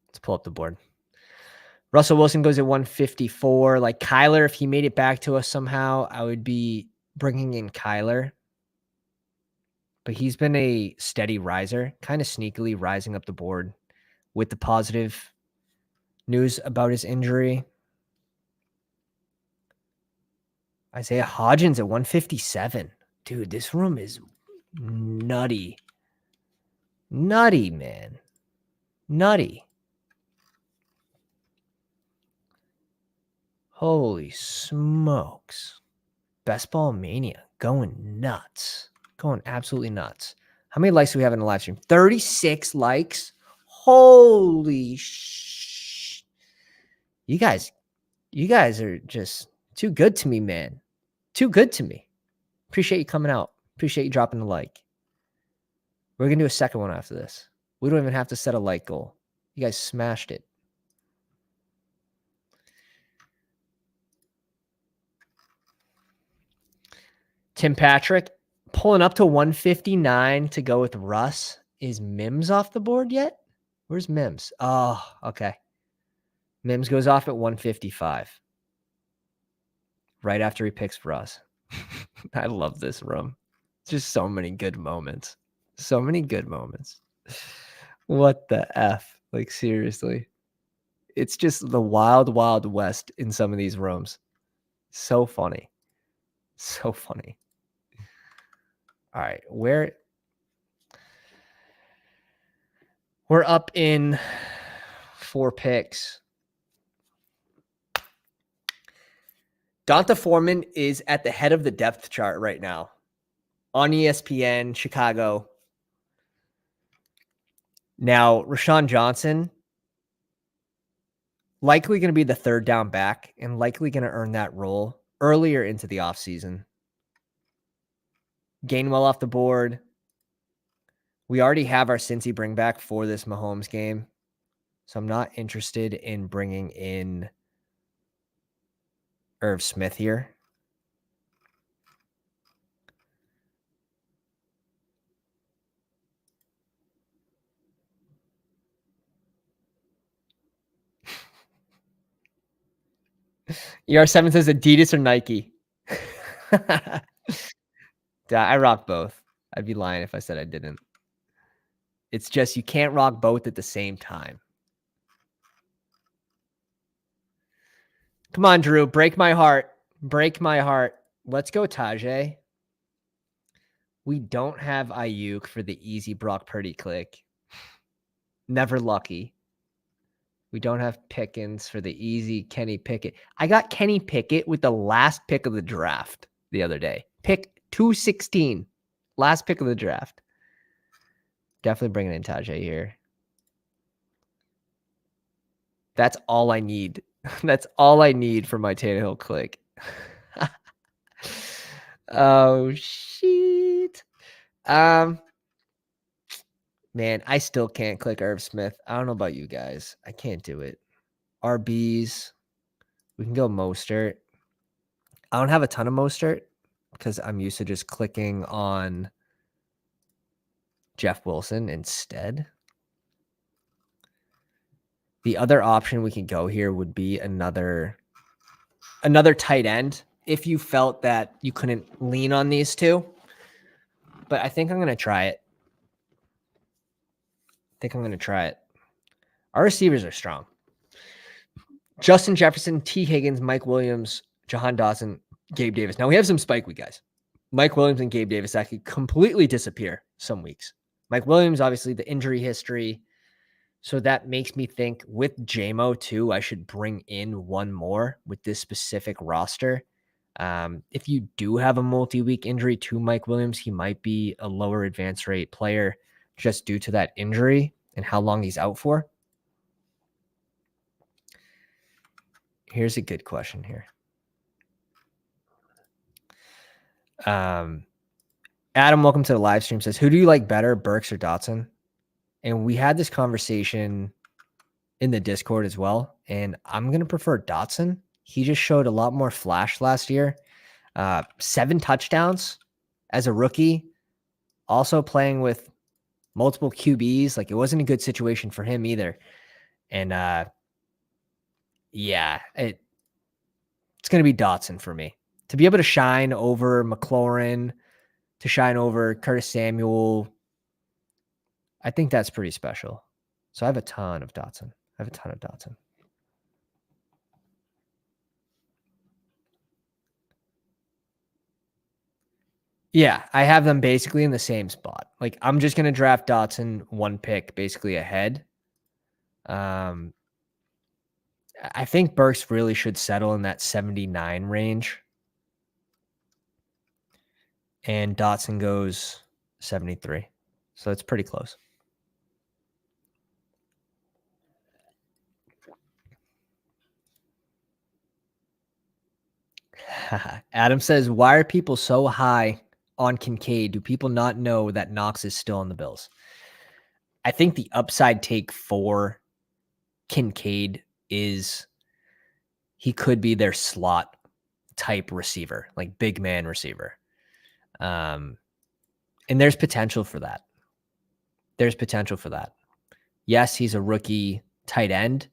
[SPEAKER 1] Let's pull up the board. Russell Wilson goes at 154. Like Kyler, if he made it back to us somehow, I would be bringing in Kyler. But he's been a steady riser, kind of sneakily rising up the board with the positive news about his injury. Isaiah Hodgins at 157. Dude, this room is nutty. Nutty, man. Nutty. Holy smokes. Best Ball Mania going nuts. Going absolutely nuts. How many likes do we have in the live stream? 36 likes. Holy sh! You guys are just too good to me, man. Too good to me. Appreciate you coming out. Appreciate you dropping the like. We're going to do a second one after this. We don't even have to set a like goal. You guys smashed it. Tim Patrick pulling up to 159 to go with Russ. Is Mims off the board yet? Where's Mims? Oh, okay. Mims goes off at 155. Right after he picks Russ. I love this room. Just so many good moments. So many good moments. What the F? Like, seriously. It's just the wild, wild west in some of these rooms. So funny. So funny. All right. We're up in 4 picks. Donta Foreman is at the head of the depth chart right now on ESPN, Chicago. Now, Rashawn Johnson, likely going to be the 3rd down back and likely going to earn that role earlier into the offseason. Gainwell off the board. We already have our Cincy bring back for this Mahomes game. So I'm not interested in bringing in Irv Smith here. ER7 says Adidas or Nike. I rock both. I'd be lying if I said I didn't. It's just you can't rock both at the same time. Come on, Drew. Break my heart. Break my heart. Let's go, Tajay. We don't have Ayuk for the easy Brock Purdy click. Never lucky. We don't have Pickens for the easy Kenny Pickett. I got Kenny Pickett with the last pick of the draft the other day. Pick 216. Last pick of the draft. Definitely bringing in Tajay here. That's all I need. That's all I need for my Tannehill click. Oh, shit. Man, I still can't click Irv Smith. I don't know about you guys. I can't do it. RBs. We can go Mostert. I don't have a ton of Mostert because I'm used to just clicking on Jeff Wilson instead. The other option we could go here would be another tight end if you felt that you couldn't lean on these two. But I think I'm going to try it. Our receivers are strong. Justin Jefferson, T. Higgins, Mike Williams, Jahan Dawson, Gabe Davis. Now we have some spike week guys. Mike Williams and Gabe Davis actually completely disappear some weeks. Mike Williams, obviously the injury history. So that makes me think with JMO too, I should bring in one more with this specific roster. If you do have a multi-week injury to Mike Williams, he might be a lower advance rate player just due to that injury and how long he's out for. Here's a good question here. Adam, welcome to the live stream, says, who do you like better, Burks or Dotson? And we had this conversation in the Discord as well, and I'm going to prefer Dotson. He just showed a lot more flash last year. 7 touchdowns as a rookie, also playing with multiple QBs. Like, it wasn't a good situation for him either. And it's going to be Dotson for me. To be able to shine over McLaurin, to shine over Curtis Samuel, I think that's pretty special. So I have a ton of Dotson. Yeah, I have them basically in the same spot. Like, I'm just going to draft Dotson 1 pick basically ahead. I think Burks really should settle in that 79 range. And Dotson goes 73. So it's pretty close. Adam says, why are people so high on Kincaid? Do people not know that Knox is still on the Bills? I think the upside take for Kincaid is he could be their slot type receiver, like big man receiver. And there's potential for that. Yes, he's a rookie tight end,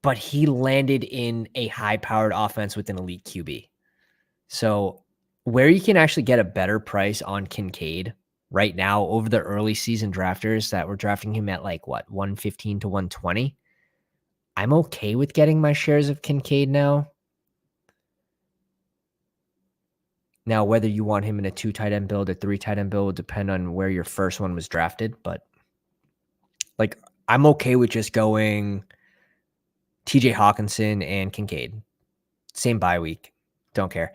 [SPEAKER 1] but he landed in a high-powered offense with an elite QB. So where you can actually get a better price on Kincaid right now over the early season drafters that were drafting him at 115 to 120, I'm okay with getting my shares of Kincaid now. Now, whether you want him in a 2 tight end build or 3 tight end build will depend on where your first one was drafted. But I'm okay with just going TJ Hawkinson and Kincaid. Same bye week. Don't care.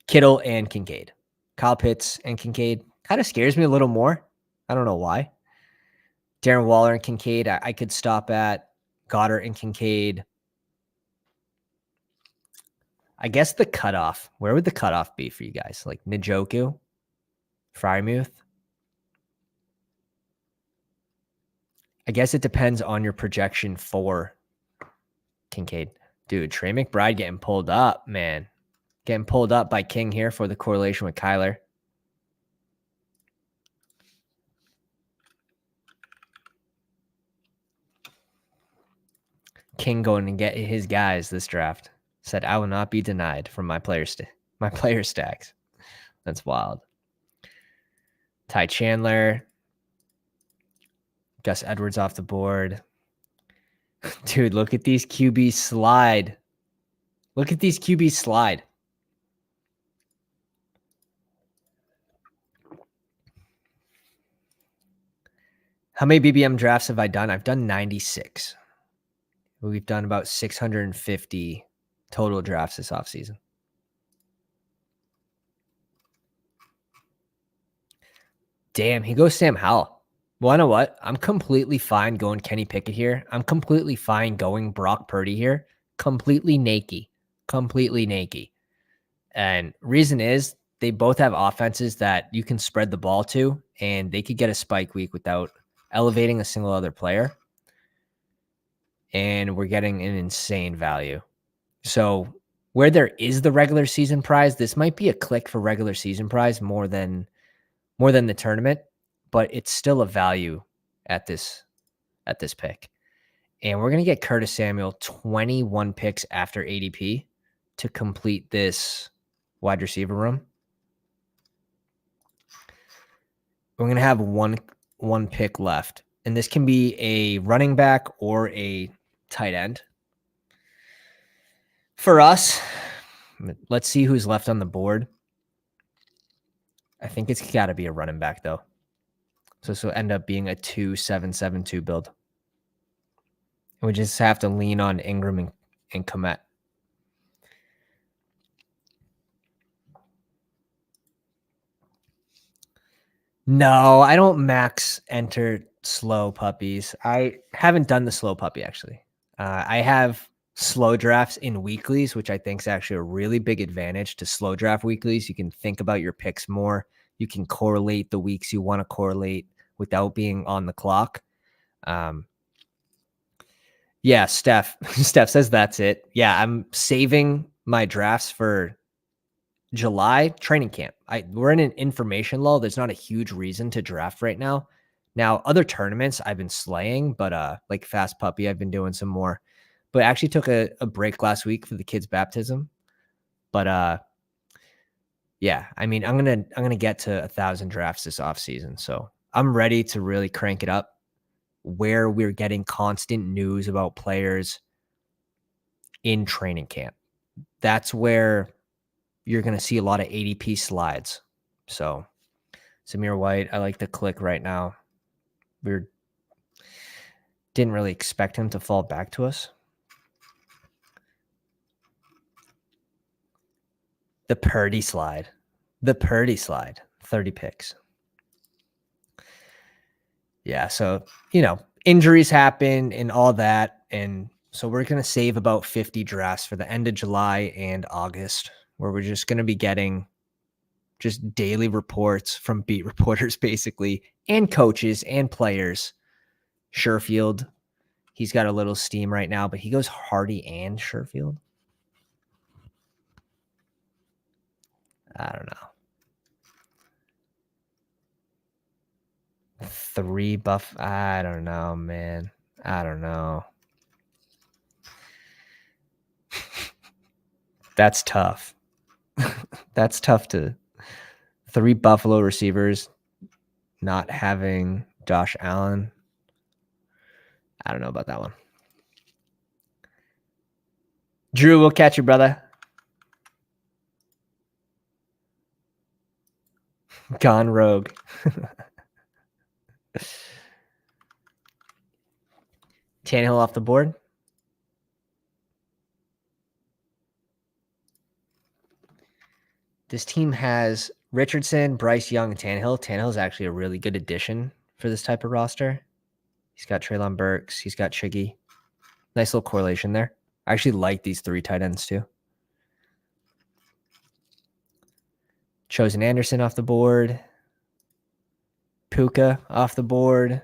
[SPEAKER 1] Kittle and Kincaid. Kyle Pitts and Kincaid kind of scares me a little more. I don't know why. Darren Waller and Kincaid, I could stop at Goddard and Kincaid. I guess the cutoff. Where would the cutoff be for you guys? Like Njoku, Frymouth? I guess it depends on your projection for Kincaid. Dude, Trey McBride getting pulled up, man. Getting pulled up by King here for the correlation with Kyler. King going to get his guys this draft. Said, I will not be denied from my player stacks. That's wild. Ty Chandler. Gus Edwards off the board. Dude, look at these QBs slide. Look at these QBs slide. How many BBM drafts have I done? I've done 96. We've done about 650 total drafts this offseason. Damn, he goes Sam Howell. Well, you know what? I'm completely fine going Kenny Pickett here. I'm completely fine going Brock Purdy here. Completely naked. And reason is they both have offenses that you can spread the ball to, and they could get a spike week without elevating a single other player. And we're getting an insane value. So where there is the regular season prize, this might be a click for regular season prize more than the tournament, but it's still a value at this pick. And we're going to get Curtis Samuel 21 picks after ADP to complete this wide receiver room. We're going to have one pick left, and this can be a running back or a tight end. For us, let's see who's left on the board. I think it's got to be a running back, though. So this will end up being a 2-7-7-2 build. And we just have to lean on Ingram and Komet. No, I don't max enter slow puppies. I haven't done the slow puppy, actually. I have slow drafts in weeklies, which I think is actually a really big advantage to slow draft weeklies. You can think about your picks more. You can correlate the weeks you want to correlate without being on the clock. Yeah, Steph says that's it. Yeah, I'm saving my drafts for July training camp. We're in an information lull. There's not a huge reason to draft right now. Now, other tournaments I've been slaying, but like Fast Puppy, I've been doing some more. But I actually took a break last week for the kids' baptism. But yeah, I mean, I'm gonna get to 1,000 drafts this offseason. So I'm ready to really crank it up where we're getting constant news about players in training camp. That's where you're going to see a lot of ADP slides. So Samir White, I like the click right now. We didn't really expect him to fall back to us. The Purdy slide, 30 picks. Yeah, so, injuries happen and all that. And so we're going to save about 50 drafts for the end of July and August, where we're just going to be getting just daily reports from beat reporters, basically, and coaches and players. Sherfield, he's got a little steam right now, but he goes Hardy and Sherfield. I don't know. 3 buff. I don't know, man. I don't know. That's tough. That's tough to 3 Buffalo receivers not having Josh Allen. I don't know about that one. Drew, we'll catch you, brother. Gone rogue. Tannehill off the board. This team has Richardson, Bryce Young, and Tannehill. Tannehill's actually a really good addition for this type of roster. He's got Treylon Burks. He's got Chiggy. Nice little correlation there. I actually like these 3 tight ends too. Chosen Anderson off the board. Puka off the board.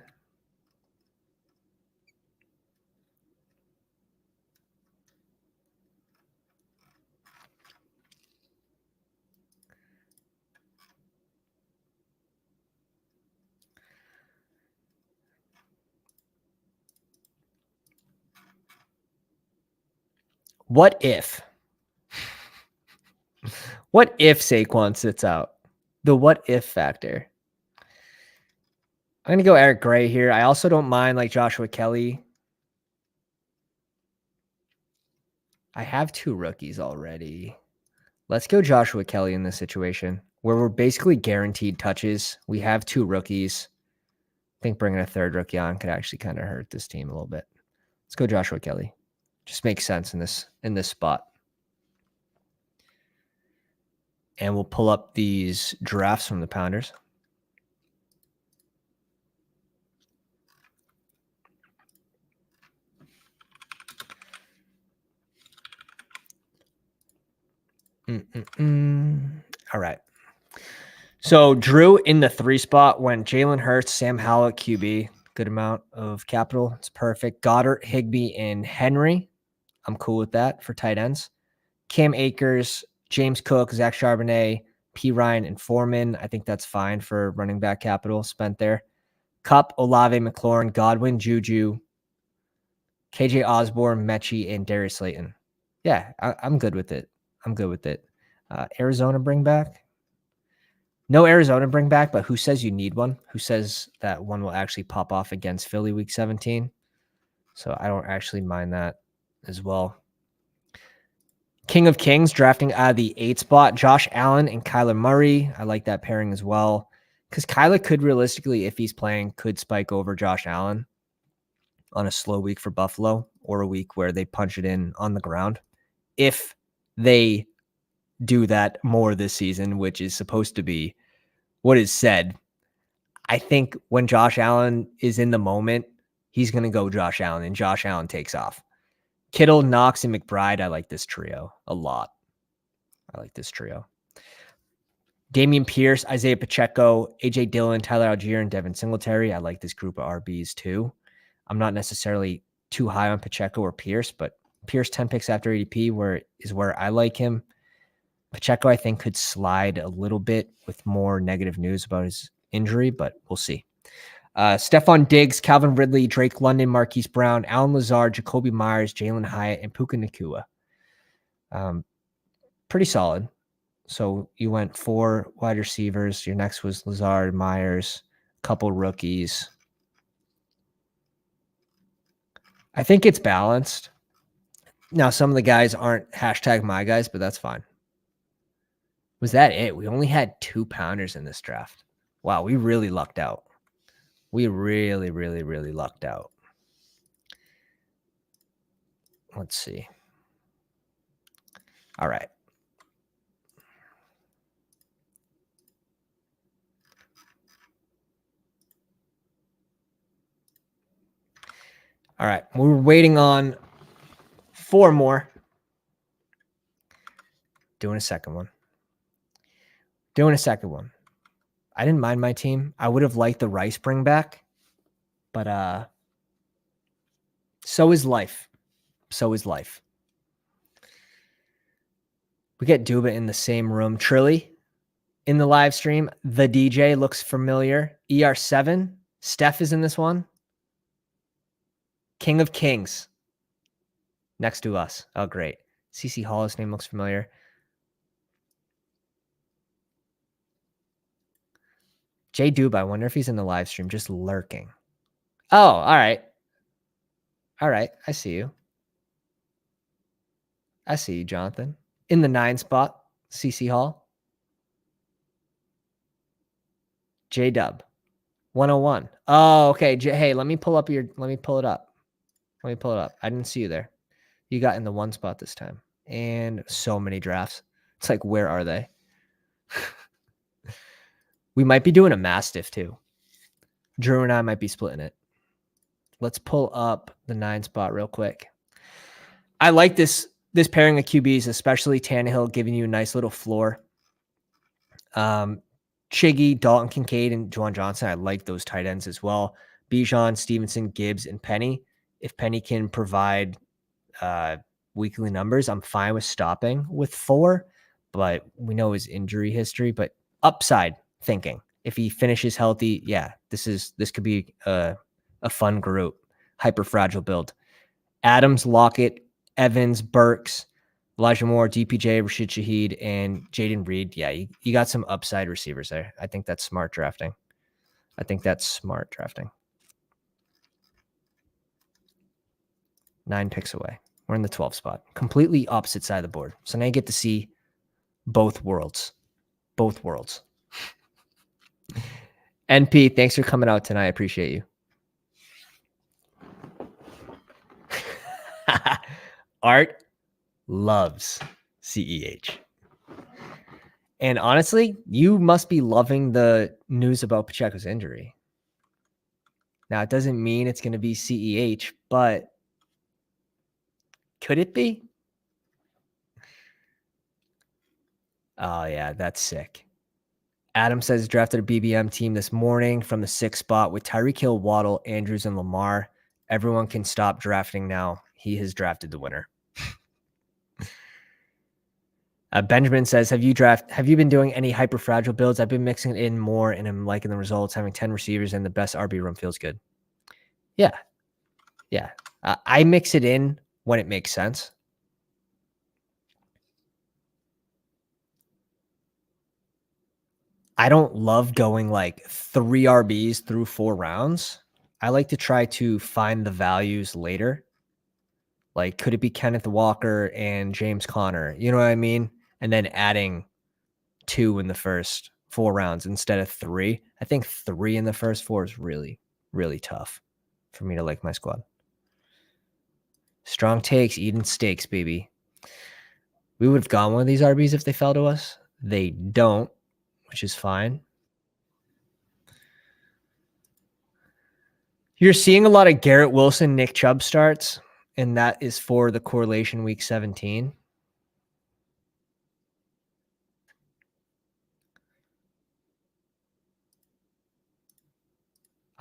[SPEAKER 1] What if? What if Saquon sits out? The what if factor. I'm going to go Eric Gray here. I also don't mind like Joshua Kelly. I have 2 rookies already. Let's go Joshua Kelly in this situation where we're basically guaranteed touches. We have 2 rookies. I think bringing a 3rd rookie on could actually kind of hurt this team a little bit. Let's go Joshua Kelly. Just makes sense in this spot. And we'll pull up these drafts from the Pounders. All right. So Drew in the 3 spot went Jalen Hurts, Sam Howell, QB. Good amount of capital. It's perfect. Goddard, Higbee, and Henry. I'm cool with that for tight ends. Cam Akers, James Cook, Zach Charbonnet, P. Ryan, and Foreman. I think that's fine for running back capital spent there. Kupp, Olave, McLaurin, Godwin, Juju, KJ Osborne, Mechie, and Darius Slayton. Yeah, I'm good with it. I'm good with it. Arizona bring back? No Arizona bring back, but who says you need one? Who says that one will actually pop off against Philly week 17? So I don't actually mind that as well. King of Kings drafting out of the 8 spot, Josh Allen and Kyler Murray. I like that pairing as well because Kyler could realistically, if he's playing, could spike over Josh Allen on a slow week for Buffalo or a week where they punch it in on the ground. If they do that more this season, which is supposed to be what is said, I think when Josh Allen is in the moment, he's going to go Josh Allen and Josh Allen takes off. Kittle, Knox, and McBride. I like this trio a lot. I like this trio. Damian Pierce, Isaiah Pacheco, AJ Dillon, Tyler Algier, and Devin Singletary. I like this group of RBs too. I'm not necessarily too high on Pacheco or Pierce, but Pierce 10 picks after ADP is where I like him. Pacheco, I think, could slide a little bit with more negative news about his injury, but we'll see. Stephon Diggs, Calvin Ridley, Drake London, Marquise Brown, Alan Lazard, Jacoby Myers, Jalen Hyatt, and Puka Nacua. Pretty solid. So you went 4 wide receivers. Your next was Lazard, Myers, a couple rookies. I think it's balanced. Now, some of the guys aren't hashtag my guys, but that's fine. Was that it? We only had 2 pounders in this draft. Wow, we really lucked out. We really, really, really lucked out. Let's see. All right. All right. We're waiting on 4 more. Doing a second one. I didn't mind my team. I would have liked the Rice bring back, but so is life. We get Duba in the same room. Trilly in the live stream. The DJ looks familiar. ER7. Steph is in this one. King of Kings. Next to us. Oh, great. CC Hall's name looks familiar. Jay Duba, I wonder if he's in the live stream, just lurking. Oh, all right. All right. I see you, Jonathan. In the 9 spot, CC Hall. J Dub. 101. Oh, okay. Hey, let me pull it up. I didn't see you there. You got in the 1 spot this time. And so many drafts. It's like, where are they? We might be doing a Mastiff too. Drew and I might be splitting it. Let's pull up the 9 spot real quick. I like this pairing of QBs, especially Tannehill, giving you a nice little floor. Chiggy, Dalton Kincaid, and Juwan Johnson. I like those tight ends as well. Bijan, Stevenson, Gibbs, and Penny. If Penny can provide weekly numbers, I'm fine with stopping with 4, but we know his injury history. But upside thinking, if he finishes healthy, yeah, this could be a fun group. Hyper fragile build. Adams, Lockett, Evans, Burks, Elijah Moore, DPJ, Rashid Shaheed, and Jaden Reed. Yeah, you got some upside receivers there. I think that's smart drafting. 9 picks away. We're in the 12th spot. Completely opposite side of the board. So now you get to see both worlds. NP, thanks for coming out tonight. I appreciate you. Art loves CEH. And honestly, you must be loving the news about Pacheco's injury. Now, it doesn't mean it's going to be CEH, but could it be? Oh, yeah, that's sick. Adam says drafted a BBM team this morning from the 6th spot with Tyreek Hill, Waddle, Andrews, and Lamar. Everyone can stop drafting now. He has drafted the winner. Benjamin says, have you been doing any hyper fragile builds? I've been mixing it in more and I'm liking the results. Having 10 receivers and the best RB room feels good. Yeah. I mix it in when it makes sense. I don't love going like 3 RBs through 4 rounds. I like to try to find the values later. Like, could it be Kenneth Walker and James Conner? You know what I mean? And then adding 2 in the first 4 rounds instead of 3. I think 3 in the first 4 is really, really tough for me to like my squad. Strong takes, eating steaks, baby. We would have gone one of these RBs if they fell to us. They don't, which is fine. You're seeing a lot of Garrett Wilson, Nick Chubb starts, and that is for the correlation week 17.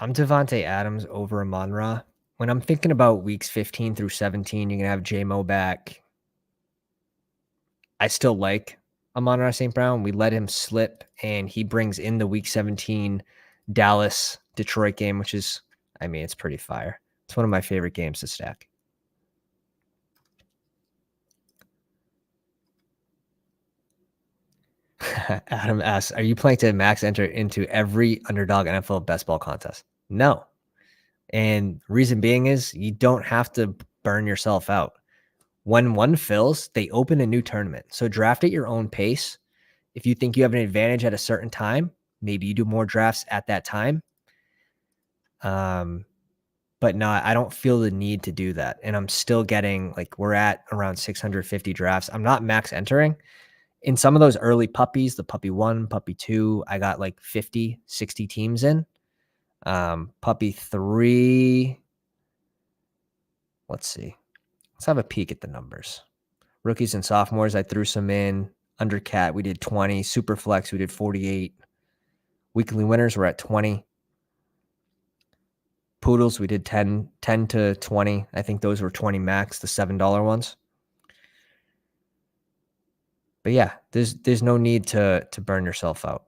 [SPEAKER 1] I'm Devontae Adams over Amon-Ra. When I'm thinking about weeks 15 through 17, you're going to have J-Mo back. I still like Amon-Ra St. Brown. We let him slip, and he brings in the week 17 Dallas-Detroit game, which is, I mean, it's pretty fire. It's one of my favorite games to stack. Adam asks, are you planning to max enter into every Underdog NFL best ball contest? No. And reason being is you don't have to burn yourself out. When one fills, they open a new tournament. So draft at your own pace. If you think you have an advantage at a certain time, maybe you do more drafts at that time. But no, I don't feel the need to do that. And I'm still getting, like, we're at around 650 drafts. I'm not max entering. In some of those early puppies, the puppy 1, puppy 2, I got like 50, 60 teams in. Puppy 3, let's see. Let's have a peek at the numbers. Rookies and sophomores, I threw some in. Undercat, we did 20. Superflex, we did 48. Weekly winners, we're at 20. Poodles, we did 10 to 20. I think those were 20 max, the $7 ones. But yeah, there's no need to burn yourself out.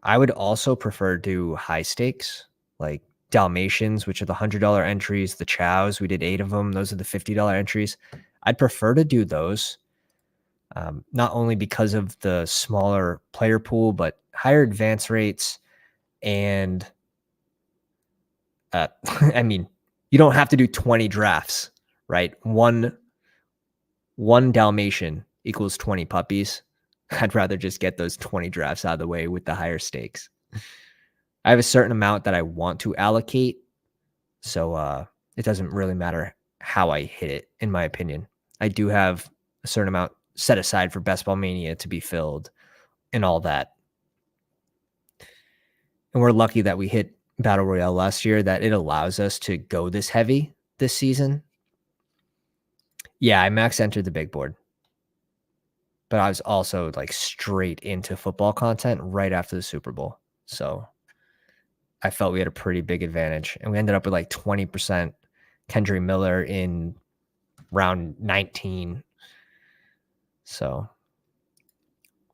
[SPEAKER 1] I would also prefer to do high stakes, like Dalmatians, which are the $100 entries. The Chows, we did 8 of them. Those are the $50 entries. I'd prefer to do those, not only because of the smaller player pool, but higher advance rates. And I mean, you don't have to do 20 drafts, right? One Dalmatian equals 20 puppies. I'd rather just get those 20 drafts out of the way with the higher stakes. I have a certain amount that I want to allocate, so it doesn't really matter how I hit it, in my opinion. I do have a certain amount set aside for Best Ball Mania to be filled and all that. And we're lucky that we hit Battle Royale last year, that it allows us to go this heavy this season. Yeah, I max entered the big board. but I was also like straight into football content right after the Super Bowl. So I felt we had a pretty big advantage. And we ended up with like 20% Kendry Miller in round 19. So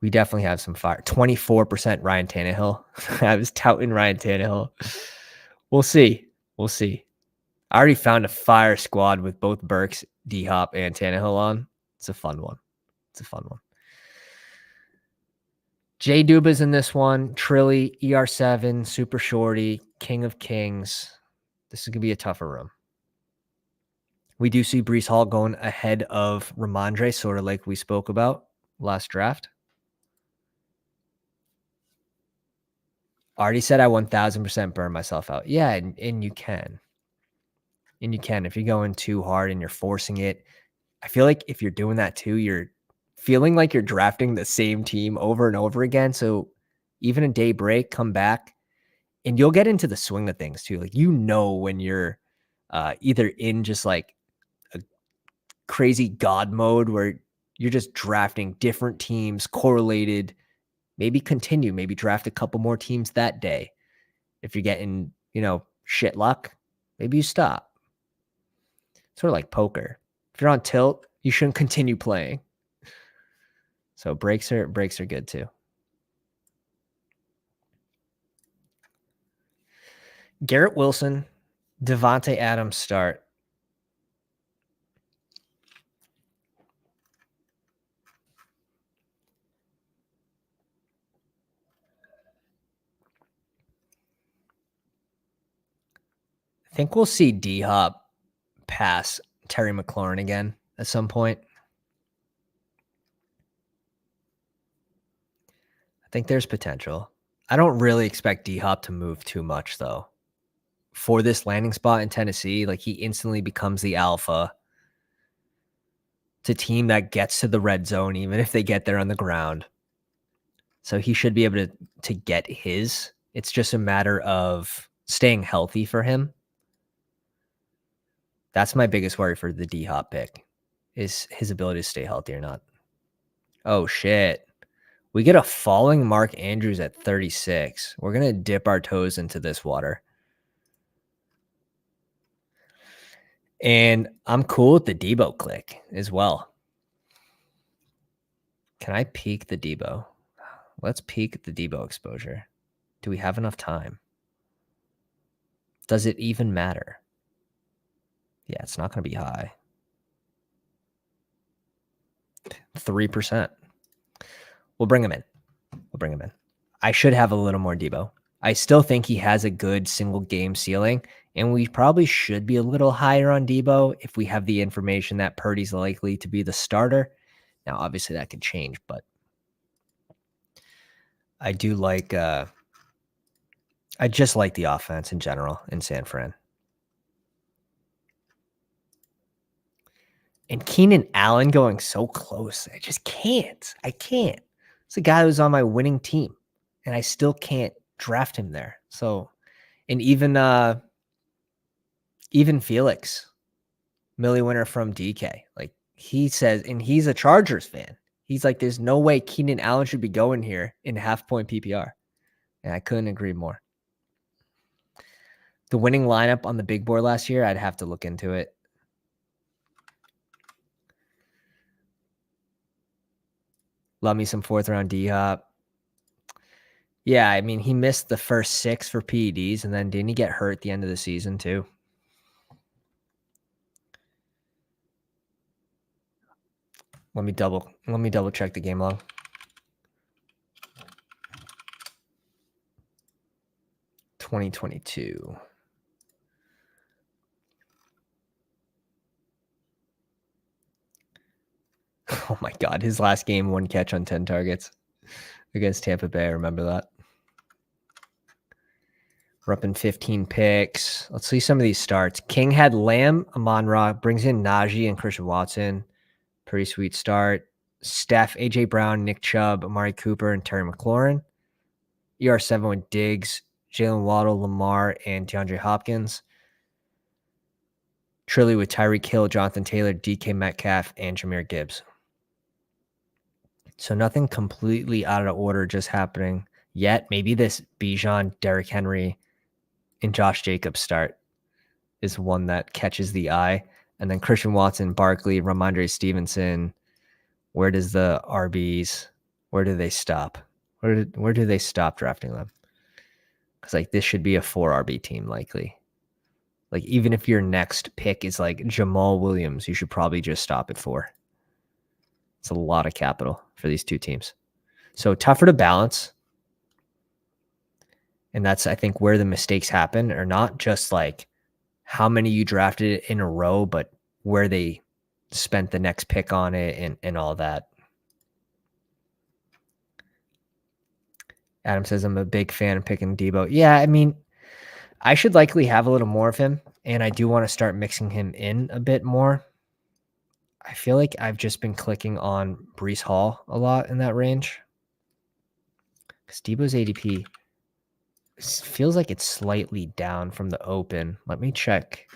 [SPEAKER 1] we definitely have some fire. 24% Ryan Tannehill. I was touting Ryan Tannehill. We'll see. We'll see. I already found a fire squad with both Burks, D-Hop, and Tannehill on. It's a fun one. It's a fun one. Jay Duba's in this one. Trilly, ER7, Super Shorty, King of Kings. This is going to be a tougher room. We do see Brees Hall going ahead of Ramondre, sort of like we spoke about last draft. Already said I 1000% burn myself out. Yeah, and you can. And you can. If you're going too hard and you're forcing it, I feel like if you're doing that too, you're feeling like you're drafting the same team over and over again. So even a day break, come back, and you'll get into the swing of things too. Like, when you're either in just like a crazy God mode where you're just drafting different teams correlated, maybe draft a couple more teams that day. If you're getting, shit luck, maybe you stop. Sort of like poker. If you're on tilt, you shouldn't continue playing. So breaks are good too. Garrett Wilson, Devontae Adams start. I think we'll see D-Hop pass Terry McLaurin again at some point. I think there's potential. I don't really expect D-Hop to move too much, though. For this landing spot in Tennessee, like, he instantly becomes the alpha. It's a team that gets to the red zone, even if they get there on the ground. So he should be able to get his. It's just a matter of staying healthy for him. That's my biggest worry for the D-Hop pick, is his ability to stay healthy or not. Oh, shit. We get a falling Mark Andrews at 36. We're going to dip our toes into this water. And I'm cool with the Debo click as well. Can I peek the Debo? Let's peek the Debo exposure. Do we have enough time? Does it even matter? Yeah, it's not going to be high. 3%. We'll bring him in. I should have a little more Debo. I still think he has a good single game ceiling, and we probably should be a little higher on Debo if we have the information that Purdy's likely to be the starter. Now, obviously, that could change, but I do like I just like the offense in general in San Fran. And Keenan Allen going so close. I just can't. I can't. It's a guy who's on my winning team, and I still can't draft him there. So, and even Felix, Millie Winner from DK, like, he says, and he's a Chargers fan. He's like, there's no way Keenan Allen should be going here in half-point PPR. And I couldn't agree more. The winning lineup on the big board last year, I'd have to look into it. Love me some fourth-round D-Hop. Yeah, I mean, he missed the first 6 for PEDs, and then didn't he get hurt at the end of the season too? Let me double check the game log. 2022. Oh my God, his last game, 1 catch on 10 targets against Tampa Bay. I remember that. We're up in 15 picks. Let's see some of these starts. King had Lamb, Amon-Ra, brings in Najee and Christian Watson. Pretty sweet start. Steph, A.J. Brown, Nick Chubb, Amari Cooper, and Terry McLaurin. ER7 with Diggs, Jalen Waddle, Lamar, and DeAndre Hopkins. Trilly with Tyreek Hill, Jonathan Taylor, DK Metcalf, and Jahmyr Gibbs. So nothing completely out of order just happening yet. Maybe this Bijan, Derrick Henry, and Josh Jacobs start is one that catches the eye. And then Christian Watson, Barkley, Ramondre Stevenson. Where does the RBs, where do they stop? Where do they stop drafting them? Because like this should be a 4 RB team likely. Like even if your next pick is like Jamal Williams, you should probably just stop at 4. It's a lot of capital for these two teams. So tougher to balance. And that's, I think, where the mistakes happen, are not just like how many you drafted in a row, but where they spent the next pick on it and all that. Adam says, I'm a big fan of picking Debo. Yeah, I mean, I should likely have a little more of him, and I do want to start mixing him in a bit more. I feel like I've just been clicking on Breece Hall a lot in that range. Because Debo's ADP feels like it's slightly down from the open. Let me check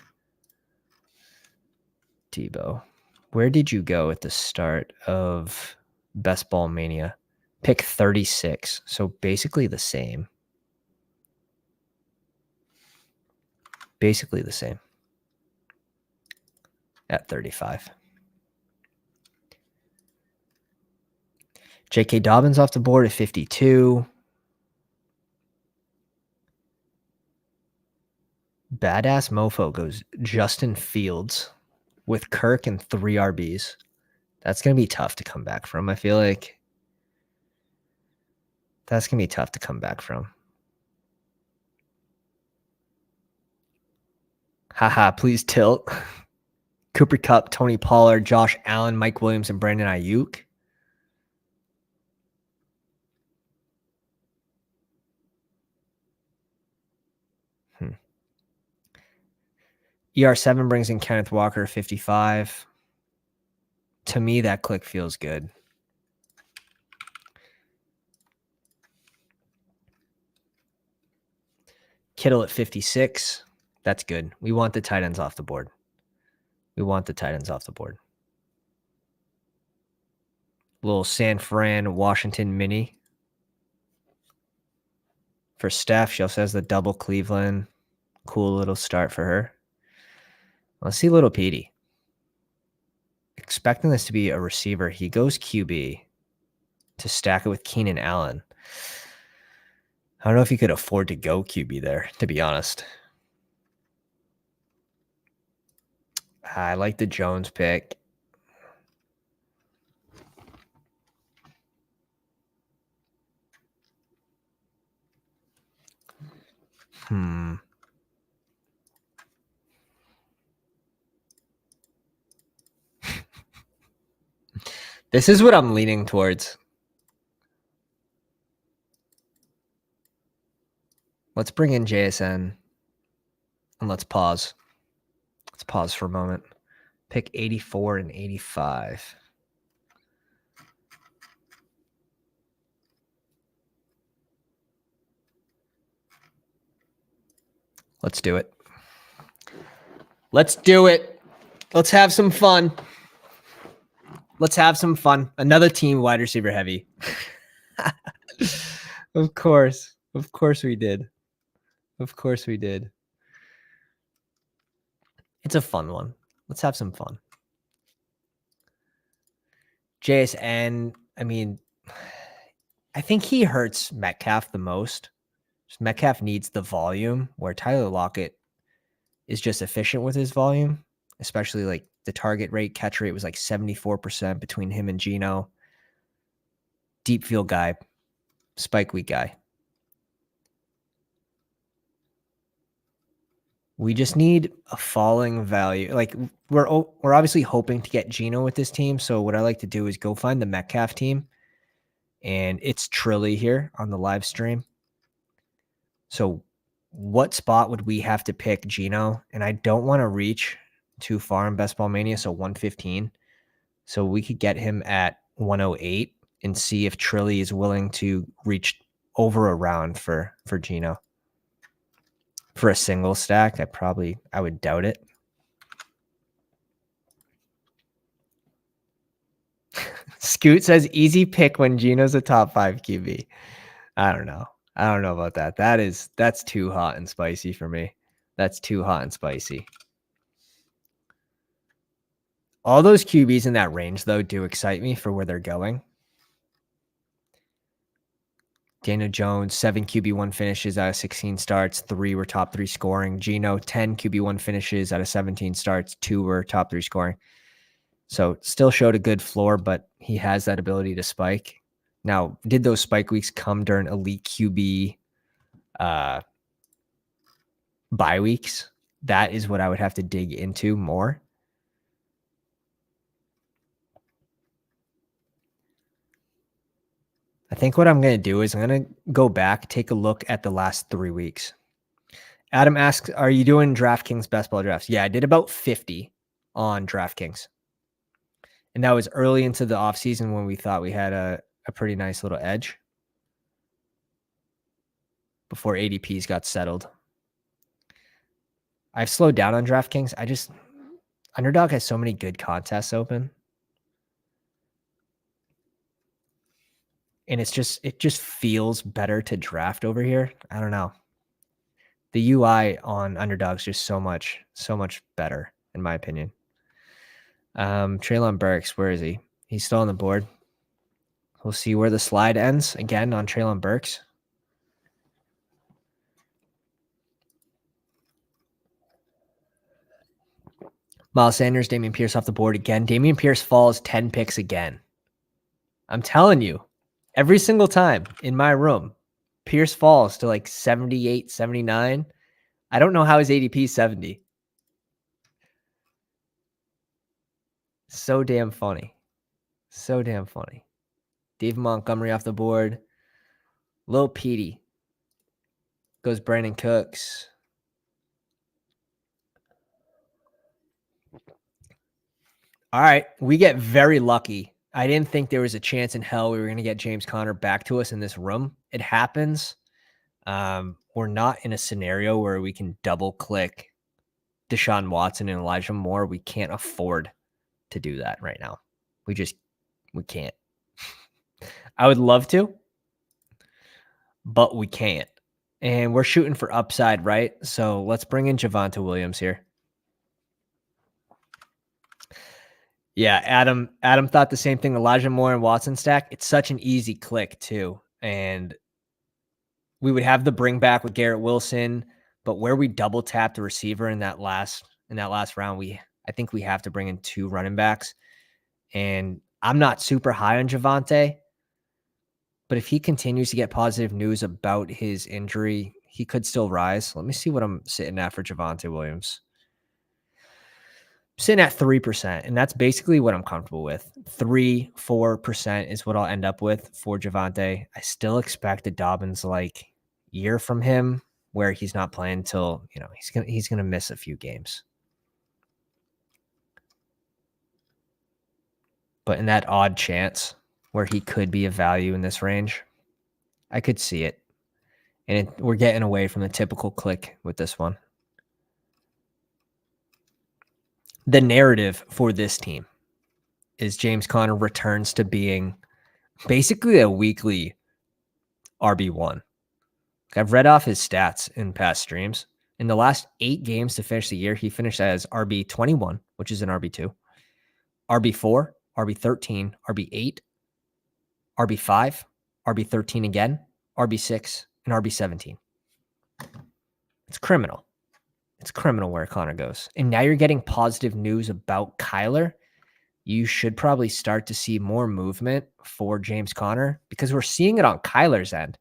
[SPEAKER 1] Debo. Where did you go at the start of Best Ball Mania? Pick 36. So basically the same. Basically the same at 35. J.K. Dobbins off the board at 52. Badass Mofo goes Justin Fields with Kirk and 3 RBs. That's going to be tough to come back from. I feel like that's going to be tough to come back from. Haha, please tilt. Cooper Kupp, Tony Pollard, Josh Allen, Mike Williams, and Brandon Ayuk. ER7 brings in Kenneth Walker, 55. To me, that click feels good. Kittle at 56. That's good. We want the tight ends off the board. Little San Fran, Washington mini for Steph. She also has the double Cleveland. Cool little start for her. Let's see little Petey. Expecting this to be a receiver. He goes QB to stack it with Keenan Allen. I don't know if he could afford to go QB there, to be honest. I like the Jones pick. This is what I'm leaning towards. Let's bring in JSN and let's pause. Let's pause for a moment. Pick 84 and 85. Let's do it. Let's do it. Let's have some fun. Let's have some fun. Another team wide receiver heavy. Of course. Of course we did. Of course we did. It's a fun one. Let's have some fun. JSN, I mean, I think he hurts Metcalf the most. Metcalf needs the volume, where Tyler Lockett is just efficient with his volume, especially like the target rate, catch rate was like 74% between him and Geno. Deep field guy, spike week guy. We just need a falling value. Like we're obviously hoping to get Geno with this team. So what I like to do is go find the Metcalf team, and it's Trilly here on the live stream. So what spot would we have to pick Geno? And I don't want to reach too far in Best Ball Mania, so 115. So we could get him at 108 and see if Trilly is willing to reach over a round for Geno. For a single stack, I would doubt it. Scoot says easy pick when Gino's a top 5 QB. I don't know. I don't know about that. That's too hot and spicy for me. That's too hot and spicy. All those QBs in that range, though, do excite me for where they're going. Daniel Jones, 7 QB1 finishes out of 16 starts. 3 were top 3 scoring. Gino, 10 QB1 finishes out of 17 starts. 2 were top 3 scoring. So still showed a good floor, but he has that ability to spike. Now, did those spike weeks come during elite QB bye weeks? That is what I would have to dig into more. I think what I'm going to do is I'm going to go back, take a look at the last 3 weeks. Adam asks, are you doing DraftKings best ball drafts? Yeah, I did about 50 on DraftKings. And that was early into the offseason when we thought we had a pretty nice little edge before ADPs got settled. I've slowed down on DraftKings. Underdog has so many good contests open. And it just feels better to draft over here. I don't know. The UI on Underdog's just so much better, in my opinion. Treylon Burks, where is he? He's still on the board. We'll see where the slide ends again on Treylon Burks. Miles Sanders, Dameon Pierce off the board again. Dameon Pierce falls 10 picks again. I'm telling you, every single time in my room, Pierce falls to like 78, 79. I don't know how his ADP is 70. So damn funny. So damn funny. Dave Montgomery off the board. Lil Petey. Goes Brandon Cooks. All right. We get very lucky. I didn't think there was a chance in hell we were going to get James Conner back to us in this room. It happens. We're not in a scenario where we can double click Deshaun Watson and Elijah Moore. We can't afford to do that right now. We can't. I would love to, but we can't. And we're shooting for upside, right? So let's bring in Javonte Williams here. Yeah, Adam thought the same thing. Elijah Moore and Watson stack. It's such an easy click too. And we would have the bring back with Garrett Wilson, but where we double tap the receiver in that last round, I think we have to bring in 2 running backs. And I'm not super high on Javonte, but if he continues to get positive news about his injury, he could still rise. Let me see what I'm sitting at for Javonte Williams. I'm sitting at 3%, and that's basically what I'm comfortable with. 3-4% is what I'll end up with for Javonte. I still expect a Dobbins-like year from him where he's not playing until, he's gonna miss a few games. But in that odd chance where he could be a value in this range, I could see it. And we're getting away from the typical click with this one. The narrative for this team is James Conner returns to being basically a weekly RB1. I've read off his stats in past streams. In the last 8 games to finish the year, he finished as RB21, which is an RB2, RB4, RB13, RB8, RB5, RB13 again, RB6, and RB17. It's criminal. It's criminal where Connor goes. And now you're getting positive news about Kyler. You should probably start to see more movement for James Conner because we're seeing it on Kyler's end,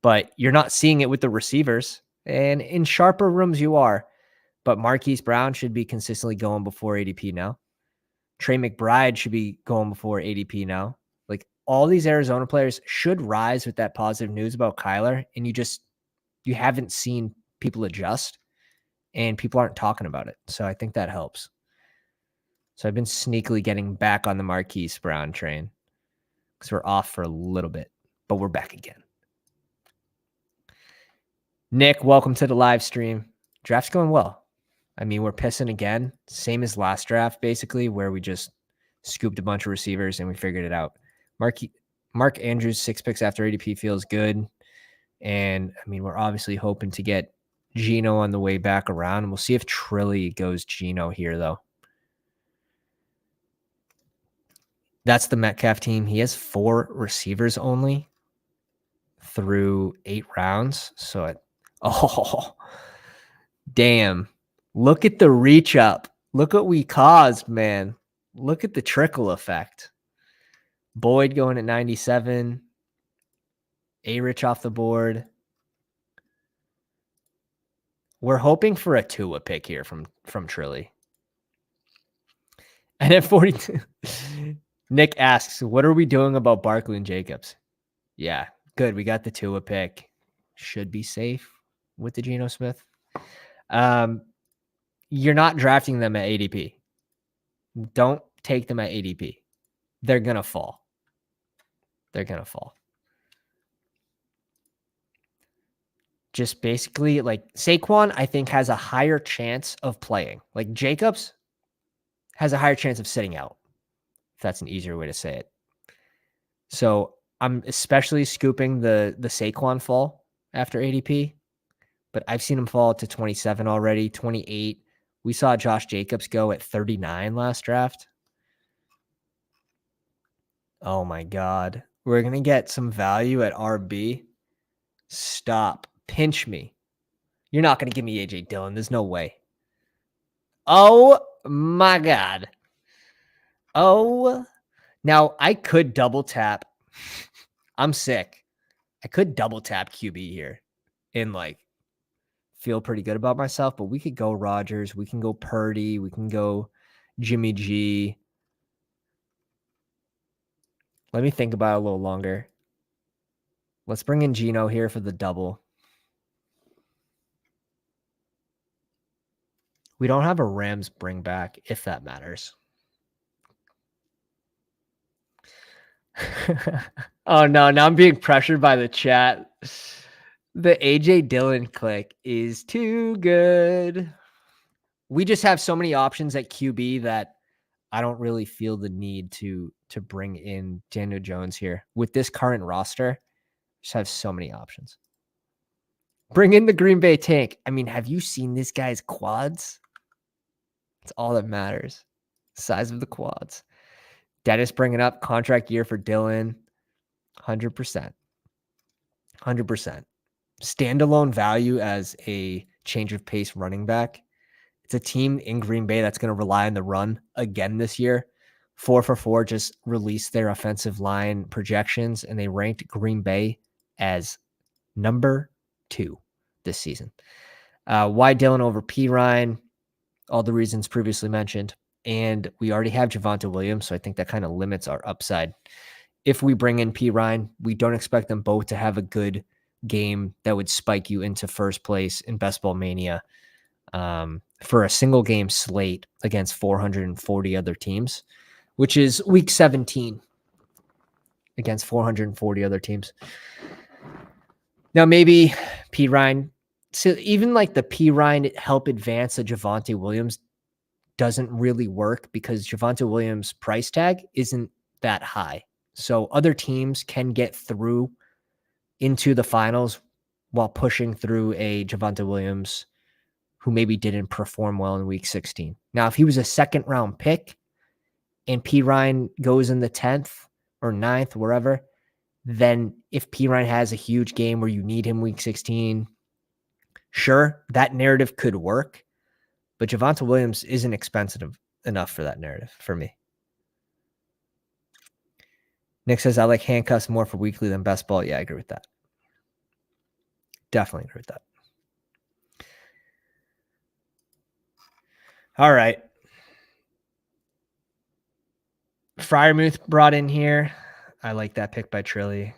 [SPEAKER 1] but you're not seeing it with the receivers. And in sharper rooms, you are. But Marquise Brown should be consistently going before ADP now. Trey McBride should be going before ADP now. Like all these Arizona players should rise with that positive news about Kyler. And you haven't seen people adjust and people aren't talking about it. So I think that helps. So I've been sneakily getting back on the Marquise Brown train because we're off for a little bit, but we're back again. Nick, welcome to the live stream. Draft's going well. I mean, we're pissing again. Same as last draft, basically, where we just scooped a bunch of receivers, and we figured it out. Mark Andrews, 6 picks after ADP feels good. And, I mean, we're obviously hoping to get Geno on the way back around. We'll see if Trilly goes Geno here, though. That's the Metcalf team. He has 4 receivers only through 8 rounds. So, damn. Look at the reach up. Look what we caused, man. Look at the trickle effect. Boyd going at 97. A-Rich off the board. We're hoping for a Tua pick here from Trilly. And at 42, Nick asks, what are we doing about Barkley and Jacobs? Yeah, good. We got the Tua pick. Should be safe with the Geno Smith. You're not drafting them at ADP. Don't take them at ADP. They're going to fall. They're going to fall. Just basically, like, Saquon, I think, has a higher chance of playing. Like, Jacobs has a higher chance of sitting out, if that's an easier way to say it. So I'm especially scooping the Saquon fall after ADP, but I've seen him fall to 27 already, 28. We saw Josh Jacobs go at 39 last draft. Oh my God. We're going to get some value at RB. Stop. Pinch me. You're not going to give me A.J. Dillon. There's no way. Oh my God. Oh. Now, I could double tap. I'm sick. I could double tap QB here and, like, feel pretty good about myself, but we could go Rodgers. We can go Purdy. We can go Jimmy G. Let me think about it a little longer. Let's bring in Geno here for the double. We don't have a Rams bring back, if that matters. Oh, no. Now I'm being pressured by the chat. The A.J. Dillon click is too good. We just have so many options at QB that I don't really feel the need to bring in Daniel Jones here. With this current roster, just have so many options. Bring in the Green Bay tank. I mean, have you seen this guy's quads? That's all that matters. Size of the quads. Dennis bringing up contract year for Dillon. 100%. 100%. Standalone value as a change of pace running back. It's a team in Green Bay that's going to rely on the run again this year. 4for4 just released their offensive line projections, and they ranked Green Bay as number 2 this season. Why Dillon over Pirine? All the reasons previously mentioned. And we already have Javonte Williams, so I think that kind of limits our upside. If we bring in Pirine, we don't expect them both to have a good game that would spike you into first place in Best Ball Mania for a single game slate against 440 other teams, which is week 17 against 440 other teams. Now, maybe Pirine, so even like the Pirine help advance the Javonte Williams doesn't really work because Javonte Williams' price tag isn't that high. So other teams can get through into the finals while pushing through a Javonte Williams who maybe didn't perform well in week 16. Now, if he was a second round pick and Pirine goes in the 10th or 9th, wherever, then if Pirine has a huge game where you need him week 16, sure, that narrative could work. But Javonte Williams isn't expensive enough for that narrative for me. Nick says, I like handcuffs more for weekly than best ball. Yeah, I agree with that. Definitely agree with that. All right. Fryermuth brought in here. I like that pick by Trilly.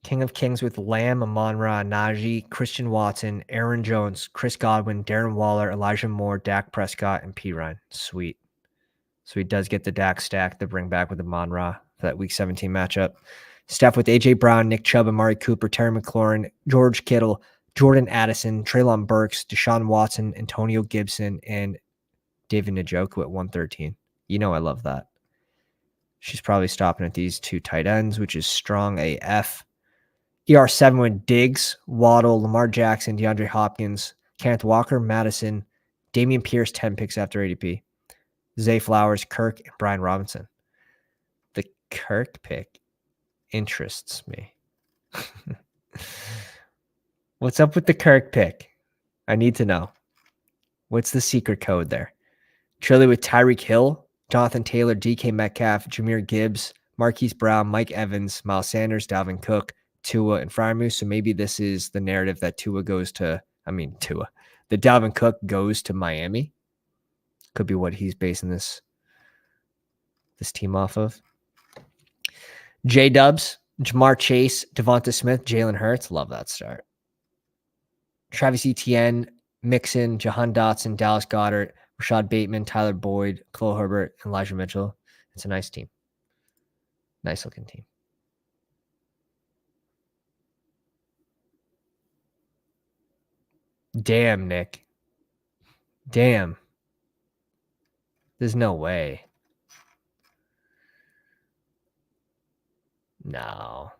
[SPEAKER 1] King of Kings with Lamb, Amon-Ra, Najee, Christian Watson, Aaron Jones, Chris Godwin, Darren Waller, Elijah Moore, Dak Prescott, and Pirine. Sweet. So he does get the Dak stack to bring back with Amon-Ra for that week 17 matchup. Steph with A.J. Brown, Nick Chubb, Amari Cooper, Terry McLaurin, George Kittle, Jordan Addison, Treylon Burks, Deshaun Watson, Antonio Gibson, and David Njoku at 113. You know I love that. She's probably stopping at these two tight ends, which is strong AF. ER7 with Diggs, Waddle, Lamar Jackson, DeAndre Hopkins, Kenneth Walker, Madison, Damian Pierce, 10 picks after ADP. Zay Flowers, Kirk, and Brian Robinson. The Kirk pick interests me. What's up with the Kirk pick? I need to know. What's the secret code there? Trilly with Tyreek Hill, Jonathan Taylor, DK Metcalf, Jahmyr Gibbs, Marquise Brown, Mike Evans, Miles Sanders, Dalvin Cook, Tua, and Freiermuth. So maybe this is the narrative that Tua. The Dalvin Cook goes to Miami. Could be what he's basing this team off of. J-Dubs, Jamar Chase, Devonta Smith, Jalen Hurts. Love that start. Travis Etienne, Mixon, Jahan Dotson, Dallas Goedert, Rashad Bateman, Tyler Boyd, Khalil Herbert, and Elijah Mitchell. It's a nice team. Nice looking team. Damn, Nick. Damn. There's no way. No.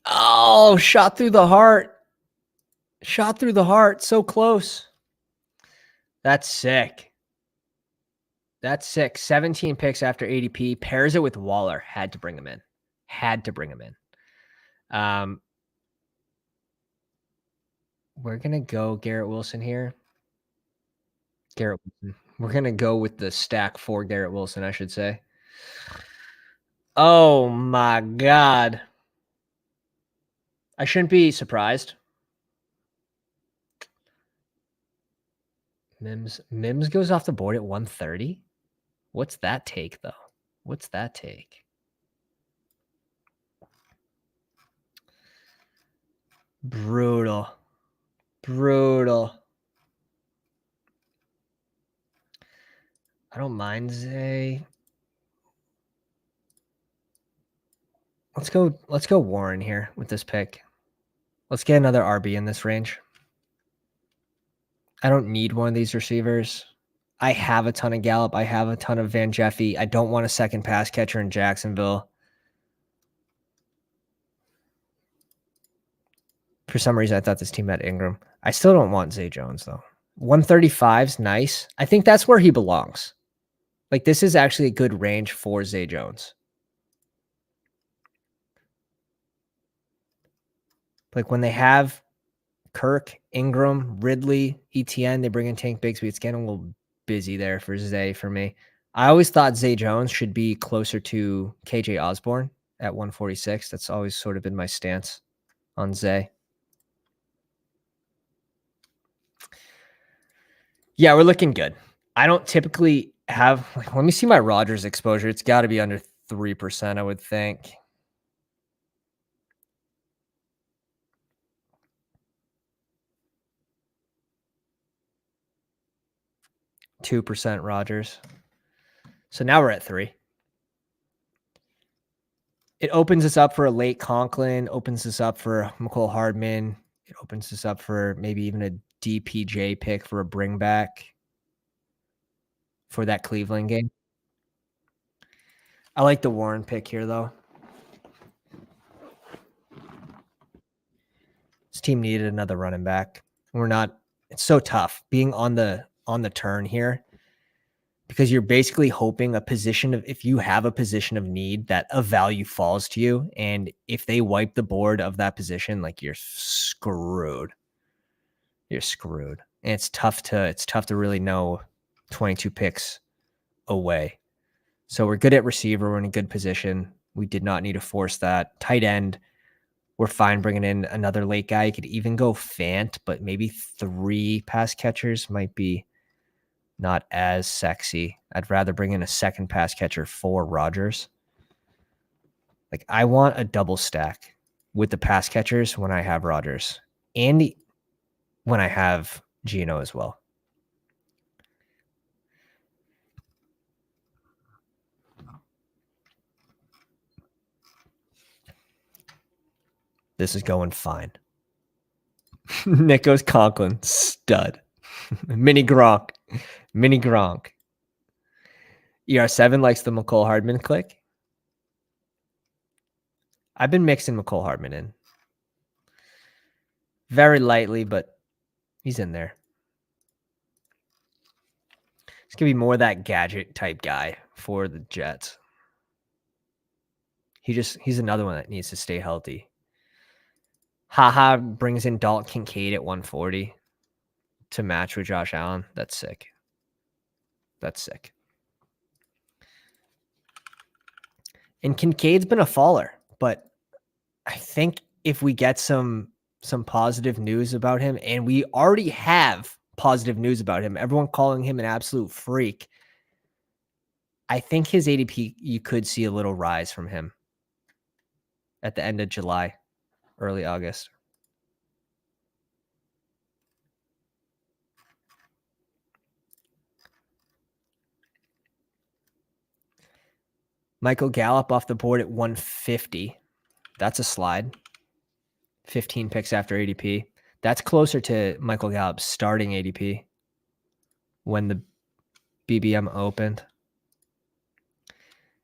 [SPEAKER 1] Oh, shot through the heart. Shot through the heart. So close. That's sick. 17 picks after ADP. Pairs it with Waller. Had to bring him in. We're going to go Garrett Wilson here. We're going to go with the stack for Garrett Wilson, I should say. Oh, my God. I shouldn't be surprised. Mims goes off the board at 130. What's that take, though? Brutal. I don't mind Zay. Let's go Warren here with this pick. Let's get another RB in this range. I don't need one of these receivers. I have a ton of Gallup. I have a ton of Van Jeffy. I don't want a second pass catcher in Jacksonville. For some reason, I thought this team had Ingram. I still don't want Zay Jones, though. 135's nice. I think that's where he belongs. Like, this is actually a good range for Zay Jones. Like, when they have Kirk, Ingram, Ridley, ETN, they bring in Tank Bigsby. It's getting a little busy there for Zay for me. I always thought Zay Jones should be closer to KJ Osborne at 146. That's always sort of been my stance on Zay. Yeah, we're looking good. I don't typically have, let me see my Rodgers exposure. It's got to be under 3%, I would think. %, Rodgers. So now we're at 3. It opens us up for a late Conklin, opens us up for McCole Hardman. It opens us up for maybe even a DPJ pick for a bring back for that Cleveland game. I like the Warren pick here, though. This team needed another running back. It's so tough being on the turn here, because you're basically hoping if you have a position of need, that a value falls to you. And if they wipe the board of that position, like, you're screwed. And it's tough to really know 22 picks away. So we're good at receiver. We're in a good position. We did not need to force that. Tight end, we're fine bringing in another late guy. You could even go Fant, but maybe 3 pass catchers might be not as sexy. I'd rather bring in a second pass catcher for Rodgers. Like, I want a double stack with the pass catchers when I have Rodgers and when I have Geno as well. This is going fine. Nicholas Conklin, stud. Mini Gronk. Mini Gronk. ER7 likes the McCole Hardman click. I've been mixing McCole Hardman in. Very lightly, but he's in there. He's going to be more that gadget type guy for the Jets. He's another one that needs to stay healthy. Haha brings in Dalton Kincaid at 140 to match with Josh Allen. That's sick. That's sick. And Kincaid's been a faller, but I think if we get some positive news about him, and we already have positive news about him, everyone calling him an absolute freak, I think his ADP, you could see a little rise from him at the end of July, early August. Michael Gallup off the board at 150. That's a slide. 15 picks after ADP. That's closer to Michael Gallup's starting ADP when the BBM opened.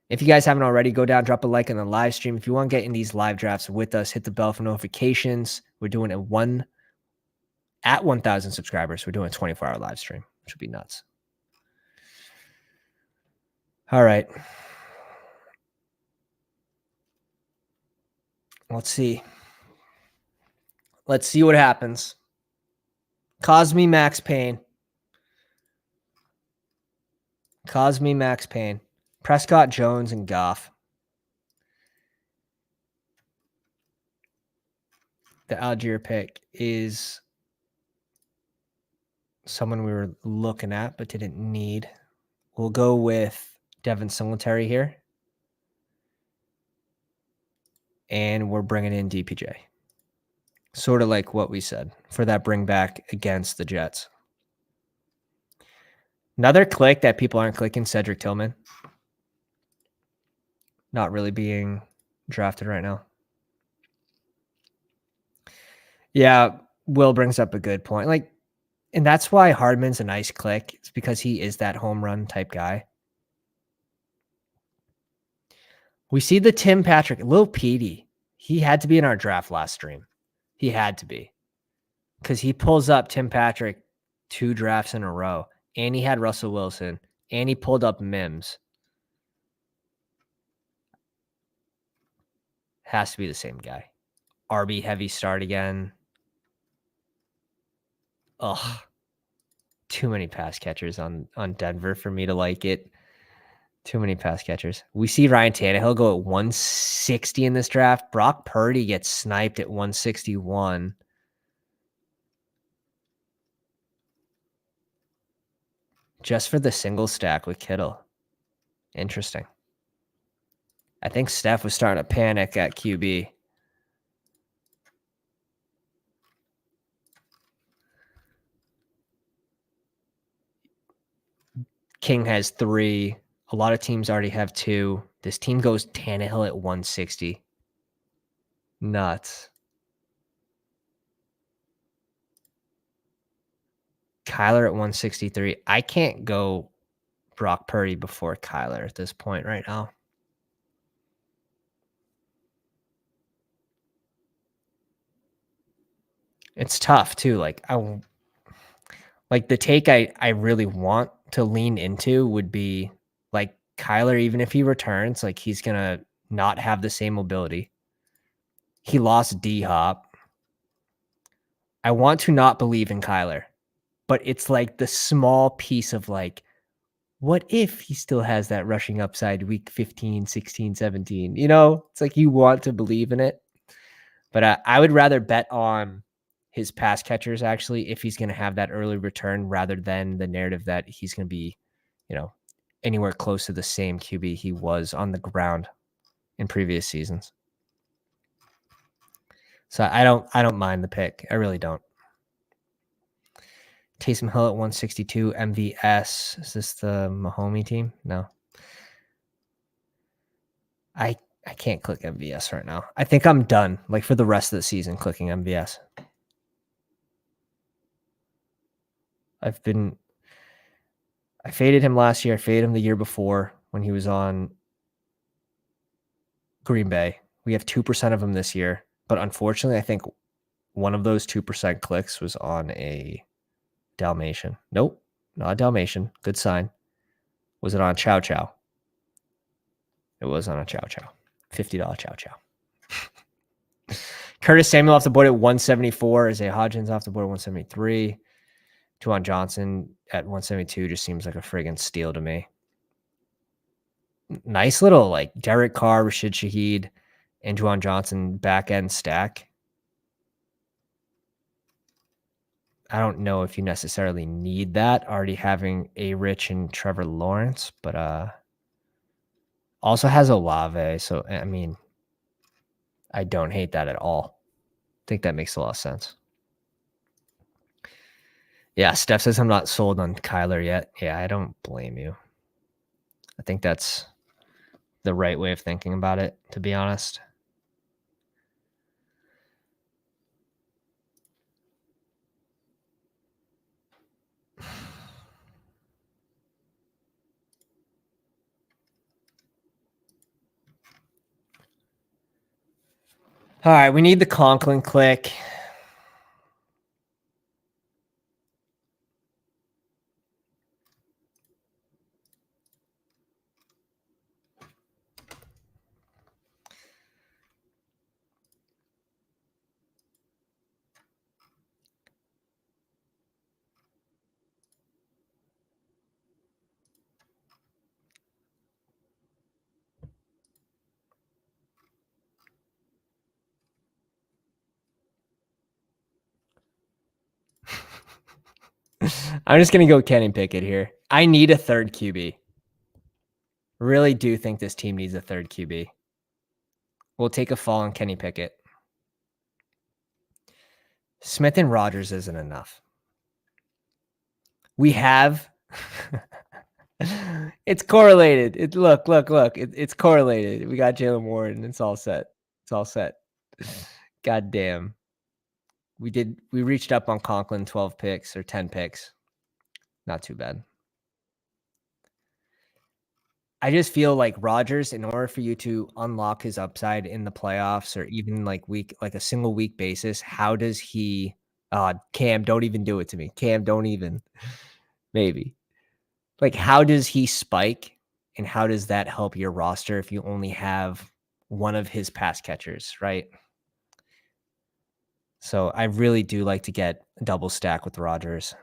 [SPEAKER 1] If you guys haven't already, go down, drop a like on the live stream. If you want to get in these live drafts with us, hit the bell for notifications. We're doing at 1,000 subscribers. We're doing a 24-hour live stream, which would be nuts. All right. Let's see. Let's see what happens. Cause me max pain. Cause me max pain. Prescott, Jones, and Goff. The Algier pick is someone we were looking at but didn't need. We'll go with Devin Singletary here. And we're bringing in DPJ. Sort of like what we said for that bring back against the Jets. Another click that people aren't clicking, Cedric Tillman. Not really being drafted right now. Yeah, Will brings up a good point. And that's why Hardman's a nice click. It's because he is that home run type guy. We see the Tim Patrick, Lil Petey. He had to be in our draft last stream. He had to be. Because he pulls up Tim Patrick 2 drafts in a row. And he had Russell Wilson. And he pulled up Mims. Has to be the same guy. RB heavy start again. Ugh. Too many pass catchers on Denver for me to like it. Too many pass catchers. We see Ryan Tannehill go at 160 in this draft. Brock Purdy gets sniped at 161. Just for the single stack with Kittle. Interesting. I think Steph was starting to panic at QB. King has 3. A lot of teams already have 2. This team goes Tannehill at 160. Nuts. Kyler at 163. I can't go Brock Purdy before Kyler at this point right now. It's tough too. The take I really want to lean into would be like Kyler, even if he returns, like he's gonna not have the same mobility. He lost D-Hop. I want to not believe in Kyler, but it's like the small piece of like, what if he still has that rushing upside week 15, 16, 17? You know, it's like you want to believe in it. But I would rather bet on his pass catchers, actually, if he's going to have that early return rather than the narrative that he's going to be, anywhere close to the same QB he was on the ground in previous seasons. So I don't mind the pick. I really don't. Taysom Hill at 162 MVS. Is this the Mahomey team? No. I can't click MVS right now. I think I'm done, like, for the rest of the season clicking MVS. I faded him last year. I faded him the year before when he was on Green Bay. We have 2% of him this year, but unfortunately, I think one of those 2% clicks was on a Dalmatian. Nope, not a Dalmatian. Good sign. Was it on Chow Chow? It was on a Chow Chow. $50 Chow Chow. Curtis Samuel off the board at 174. Isaiah Hodgins off the board at 173. Tuan Johnson at 172 just seems like a friggin' steal to me. Nice little, like, Derek Carr, Rashid Shaheed, and Tuan Johnson back end stack. I don't know if you necessarily need that, already having A. Rich and Trevor Lawrence, but also has Olave. So, I mean, I don't hate that at all. I think that makes a lot of sense. Yeah, Steph says I'm not sold on Kyler yet. Yeah, I don't blame you. I think that's the right way of thinking about it, to be honest. All right, we need the Conklin click. I'm just going to go Kenny Pickett here. I need a third QB. Really do think this team needs a third QB. We'll take a fall on Kenny Pickett. Smith and Rogers isn't enough. We have it's correlated. Look. It's correlated. We got Jalen Warren. It's all set. It's all set. God damn. We reached up on Conklin 12 picks or 10 picks. Not too bad. I just feel like Rodgers, in order for you to unlock his upside in the playoffs or even like a single week basis, how does he Cam, don't even do it to me. Cam, don't even. Maybe. Like, how does he spike and how does that help your roster if you only have one of his pass catchers, right? So I really do like to get a double stack with Rodgers.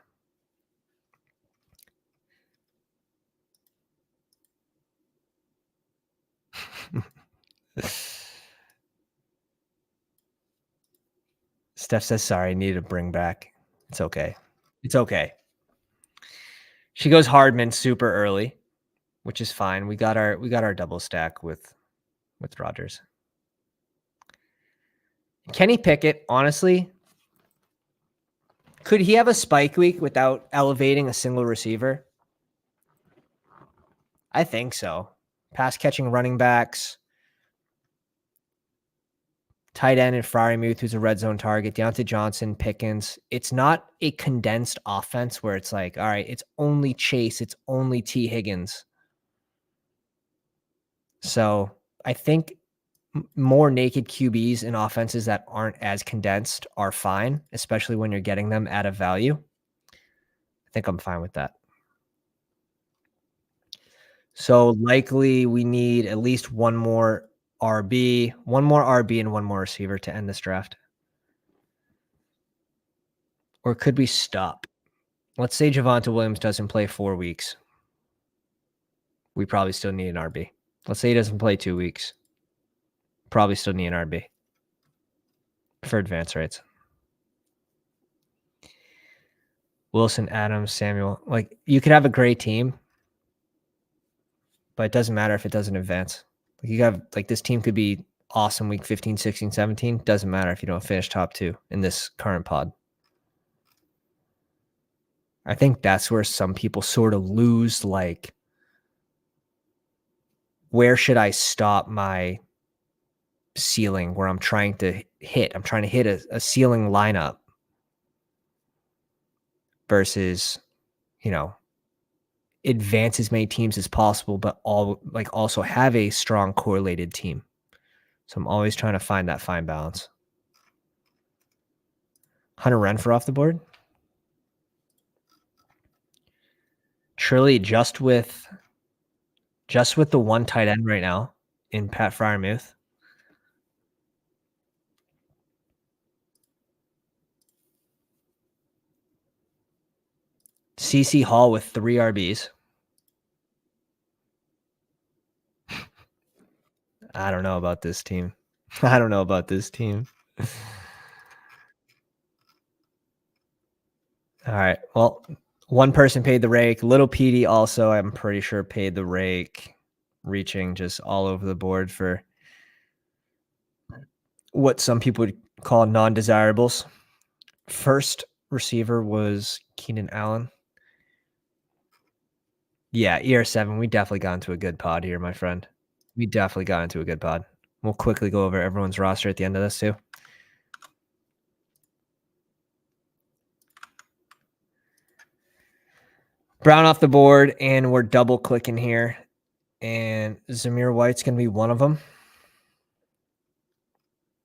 [SPEAKER 1] Steph says, sorry, I needed to bring back. It's okay. It's okay. She goes Hardman super early, which is fine. We got our double stack with Rodgers. Kenny Pickett, honestly, could he have a spike week without elevating a single receiver? I think so. Pass catching running backs, tight end and Freiermuth, who's a red zone target, Deontay Johnson, Pickens. It's not a condensed offense where it's like, all right, it's only Chase, it's only T. Higgins. So I think more naked QBs in offenses that aren't as condensed are fine, especially when you're getting them at a value. I think I'm fine with that. So likely we need at least one more RB and one more receiver to end this draft. Or could we stop? Let's say Javonte Williams doesn't play 4 weeks. We probably still need an RB. Let's say he doesn't play 2 weeks. Probably still need an RB for advance rates. Wilson, Adams, Samuel. Like, you could have a great team, but it doesn't matter if it doesn't advance. You have this team could be awesome week 15, 16, 17. Doesn't matter if you don't finish top 2 in this current pod. I think that's where some people sort of lose, where should I stop my ceiling where I'm trying to hit? I'm trying to hit a ceiling lineup versus, advance as many teams as possible, but also have a strong correlated team. So I'm always trying to find that fine balance. Hunter Renfrow off the board. Truly just with the one tight end right now in Pat Freiermuth. CC Hall with 3 RBs. I don't know about this team. I don't know about this team. All right. Well, one person paid the rake. Little Petey also, I'm pretty sure, paid the rake, reaching just all over the board for what some people would call non-desirables. First receiver was Keenan Allen. Yeah, ER7. We definitely got into a good pod here, my friend. We definitely got into a good pod. We'll quickly go over everyone's roster at the end of this too. Brown off the board, and we're double clicking here. And Zamir White's going to be one of them.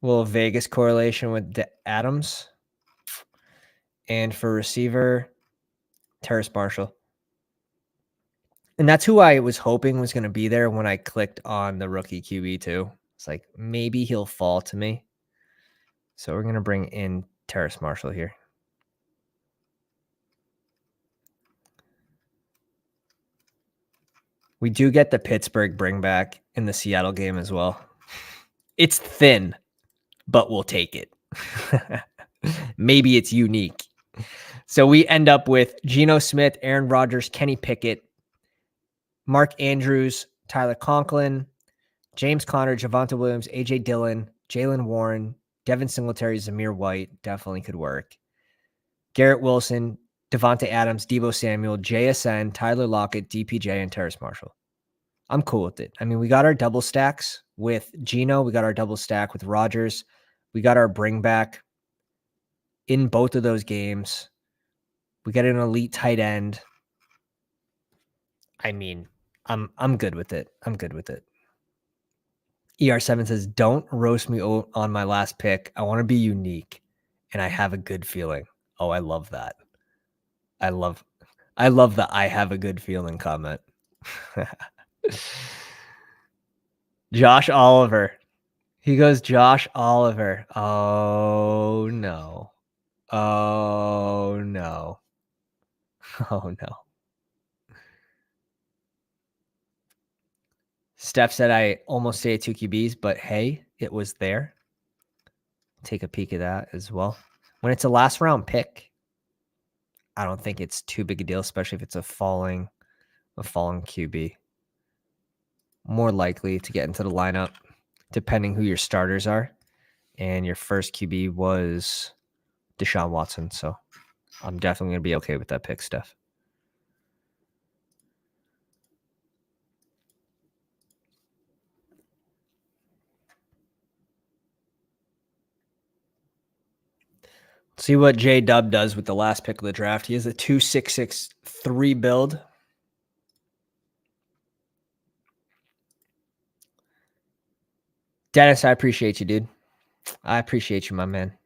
[SPEAKER 1] Little Vegas correlation with Adams. And for receiver, Terrace Marshall. And that's who I was hoping was going to be there when I clicked on the rookie QB too. It's like, maybe he'll fall to me. So we're going to bring in Terrace Marshall here. We do get the Pittsburgh bring back in the Seattle game as well. It's thin, but we'll take it. Maybe it's unique. So we end up with Geno Smith, Aaron Rodgers, Kenny Pickett, Mark Andrews, Tyler Conklin, James Conner, Javonte Williams, A.J. Dillon, Jalen Warren, Devin Singletary, Zamir White. Definitely could work. Garrett Wilson, Devontae Adams, Deebo Samuel, JSN, Tyler Lockett, DPJ, and Terrace Marshall. I'm cool with it. I mean, we got our double stacks with Geno. We got our double stack with Rodgers. We got our bring back in both of those games. We got an elite tight end. I mean, I'm good with it. I'm good with it. ER7 says, don't roast me on my last pick. I want to be unique, and I have a good feeling. Oh, I love that. I love the I have a good feeling comment. Josh Oliver. He goes, Josh Oliver. Oh, no. Oh, no. Oh, no. Steph said I almost say 2 QBs, but hey, it was there. Take a peek at that as well. When it's a last round pick, I don't think it's too big a deal, especially if it's a falling QB. More likely to get into the lineup, depending who your starters are. And your first QB was Deshaun Watson, so I'm definitely going to be okay with that pick, Steph. See what J-Dub does with the last pick of the draft. He has a 2.663 build. Dennis, I appreciate you, dude. I appreciate you, my man.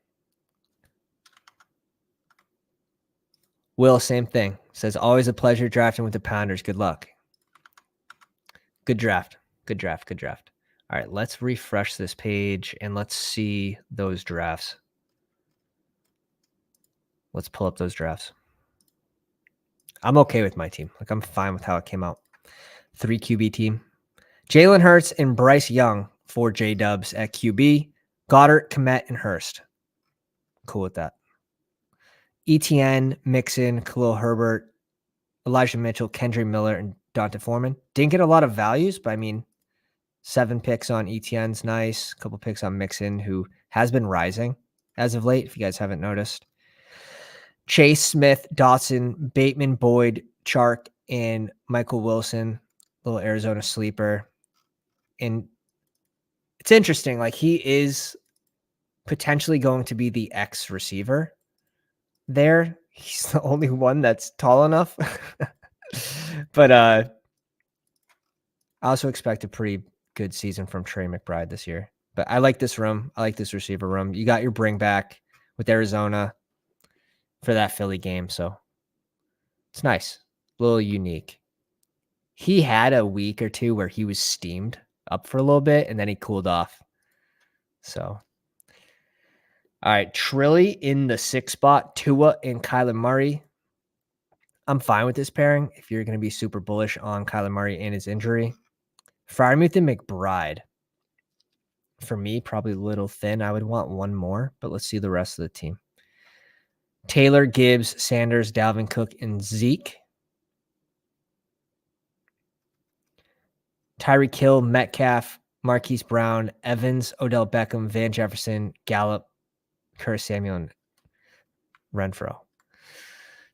[SPEAKER 1] Will, same thing. Says, always a pleasure drafting with the Pounders. Good luck. Good draft. Good draft. Good draft. All right, let's refresh this page and let's see those drafts. Let's pull up those drafts. I'm okay with my team. I'm fine with how it came out. 3 QB team. Jalen Hurts and Bryce Young for J-Dubs at QB. Goddard, Kmet, and Hurst. Cool with that. ETN, Mixon, Khalil Herbert, Elijah Mitchell, Kendra Miller, and Dante Foreman. Didn't get a lot of values, but I mean, 7 picks on ETN's nice. A couple picks on Mixon, who has been rising as of late, if you guys haven't noticed. Chase, Smith, Dotson, Bateman, Boyd, Chark, and Michael Wilson, little Arizona sleeper. And it's interesting. Like, he is potentially going to be the X receiver there. He's the only one that's tall enough. But I also expect a pretty good season from Trey McBride this year. But I like this room. I like this receiver room. You got your bring back with Arizona for that Philly game. So it's nice. A little unique. He had a week or two where he was steamed up for a little bit and then he cooled off. So, all right. Trilly in the 6th spot, Tua and Kyler Murray. I'm fine with this pairing if you're going to be super bullish on Kyler Murray and his injury. Freiermuth and McBride. For me, probably a little thin. I would want one more, but let's see the rest of the team. Taylor, Gibbs, Sanders, Dalvin Cook, and Zeke. Tyreek Hill, Metcalf, Marquise Brown, Evans, Odell Beckham, Van Jefferson, Gallup, Curtis Samuel, and Renfro.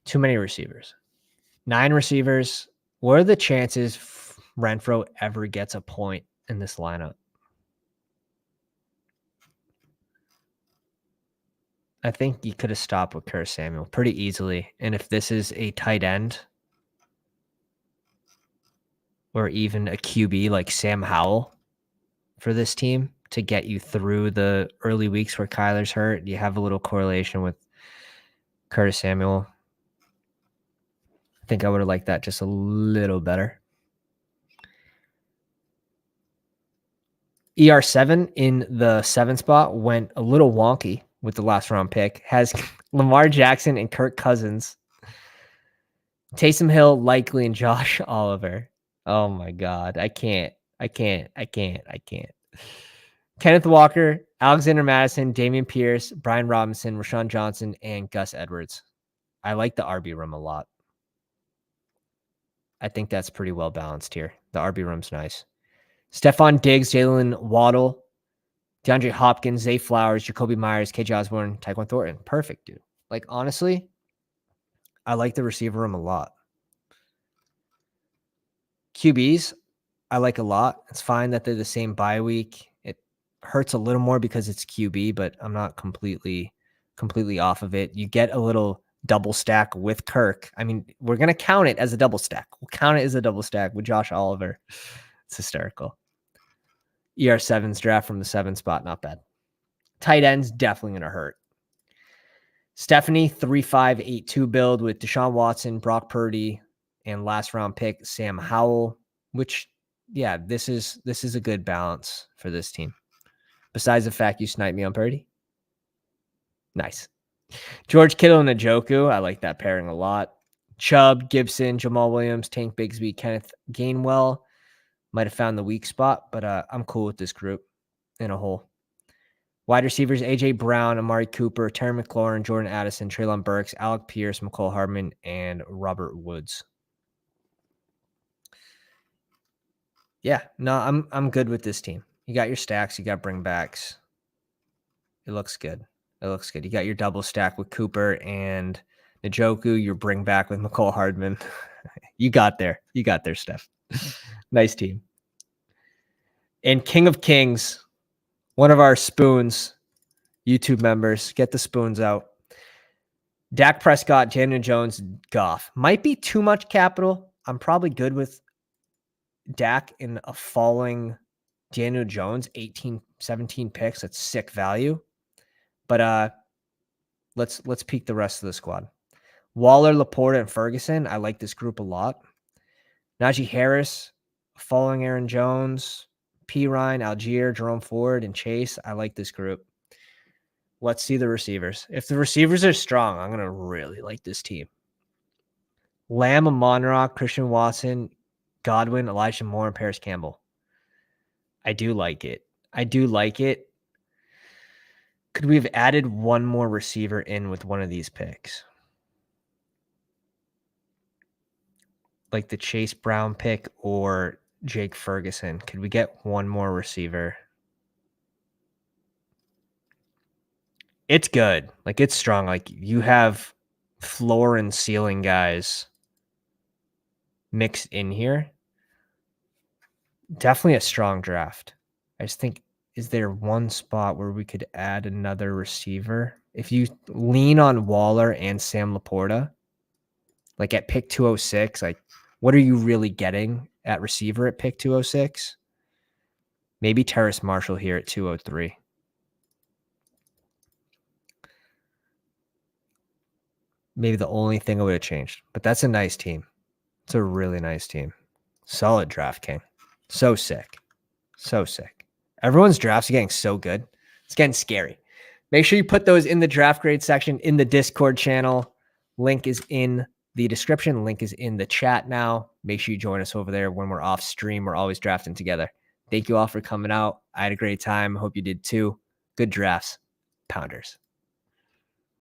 [SPEAKER 1] Too many receivers. 9 receivers. What are the chances Renfro ever gets a point in this lineup? I think you could have stopped with Curtis Samuel pretty easily. And if this is a tight end or even a QB like Sam Howell for this team to get you through the early weeks where Kyler's hurt, you have a little correlation with Curtis Samuel. I think I would have liked that just a little better. ER7 in the 7th spot went a little wonky with the last round pick. Has Lamar Jackson and Kirk Cousins, Taysom Hill, Likely, and Josh Oliver. Oh my God. I can't. Kenneth Walker, Alexander Madison, Damian Pierce, Brian Robinson, Rashawn Johnson, and Gus Edwards. I like the RB room a lot. I think that's pretty well balanced here. The RB room's nice. Stephon Diggs, Jalen Waddle, DeAndre Hopkins, Zay Flowers, Jacoby Myers, KJ Osborne, Tyquan Thornton. Perfect, dude. Like, honestly, I like the receiver room a lot. QBs, I like a lot. It's fine that they're the same bye week. It hurts a little more because it's QB, but I'm not completely off of it. You get a little double stack with Kirk. I mean, we're going to count it as a double stack. We'll count it as a double stack with Josh Oliver. It's hysterical. ER7's draft from the 7th spot, not bad. Tight ends, definitely going to hurt. Stephanie, 3-5-8-2 build with Deshaun Watson, Brock Purdy, and last round pick Sam Howell, which, yeah, this is a good balance for this team. Besides the fact you sniped me on Purdy. Nice. George Kittle and Njoku, I like that pairing a lot. Chubb, Gibson, Jamal Williams, Tank Bigsby, Kenneth Gainwell. Might have found the weak spot, but I'm cool with this group in a whole. Wide receivers, A.J. Brown, Amari Cooper, Terry McLaurin, Jordan Addison, Treylon Burks, Alec Pierce, McCole Hardman, and Robert Woods. Yeah, no, I'm good with this team. You got your stacks, you got bringbacks. It looks good. You got your double stack with Cooper and Njoku, your bring back with McCole Hardman. You got there, Steph. Nice team. And King of Kings, one of our spoons, YouTube members, get the spoons out. Dak Prescott, Daniel Jones, Goff. Might be too much capital. I'm probably good with Dak in a falling Daniel Jones, 18, 17 picks. That's sick value. But let's peek the rest of the squad. Waller, Laporta, and Ferguson. I like this group a lot. Najee Harris, falling Aaron Jones, P. Ryan, Algier, Jerome Ford, and Chase. I like this group. Let's see the receivers. If the receivers are strong, I'm going to really like this team. Lamb, Amon-Ra, Christian Watson, Godwin, Elijah Moore, and Paris Campbell. I do like it. Could we have added one more receiver in with one of these picks? Like the Chase Brown pick or Jake Ferguson. Could we get one more receiver? It's good. Like, it's strong. Like, you have floor and ceiling guys mixed in here. Definitely a strong draft. I just think, is there one spot where we could add another receiver? If you lean on Waller and Sam Laporta, like at pick 206, like, what are you really getting at receiver at pick 206? Maybe Terrace Marshall here at 203. Maybe the only thing I would have changed, but that's a nice team. It's a really nice team. Solid draft, King. So sick. So sick. Everyone's drafts are getting so good. It's getting scary. Make sure you put those in the draft grade section in the Discord channel. Link is in the description. Link is in the chat now. Make sure you join us over there when we're off stream. We're always drafting together. Thank you all for coming out. I had a great time. Hope you did too. Good drafts. Pounders.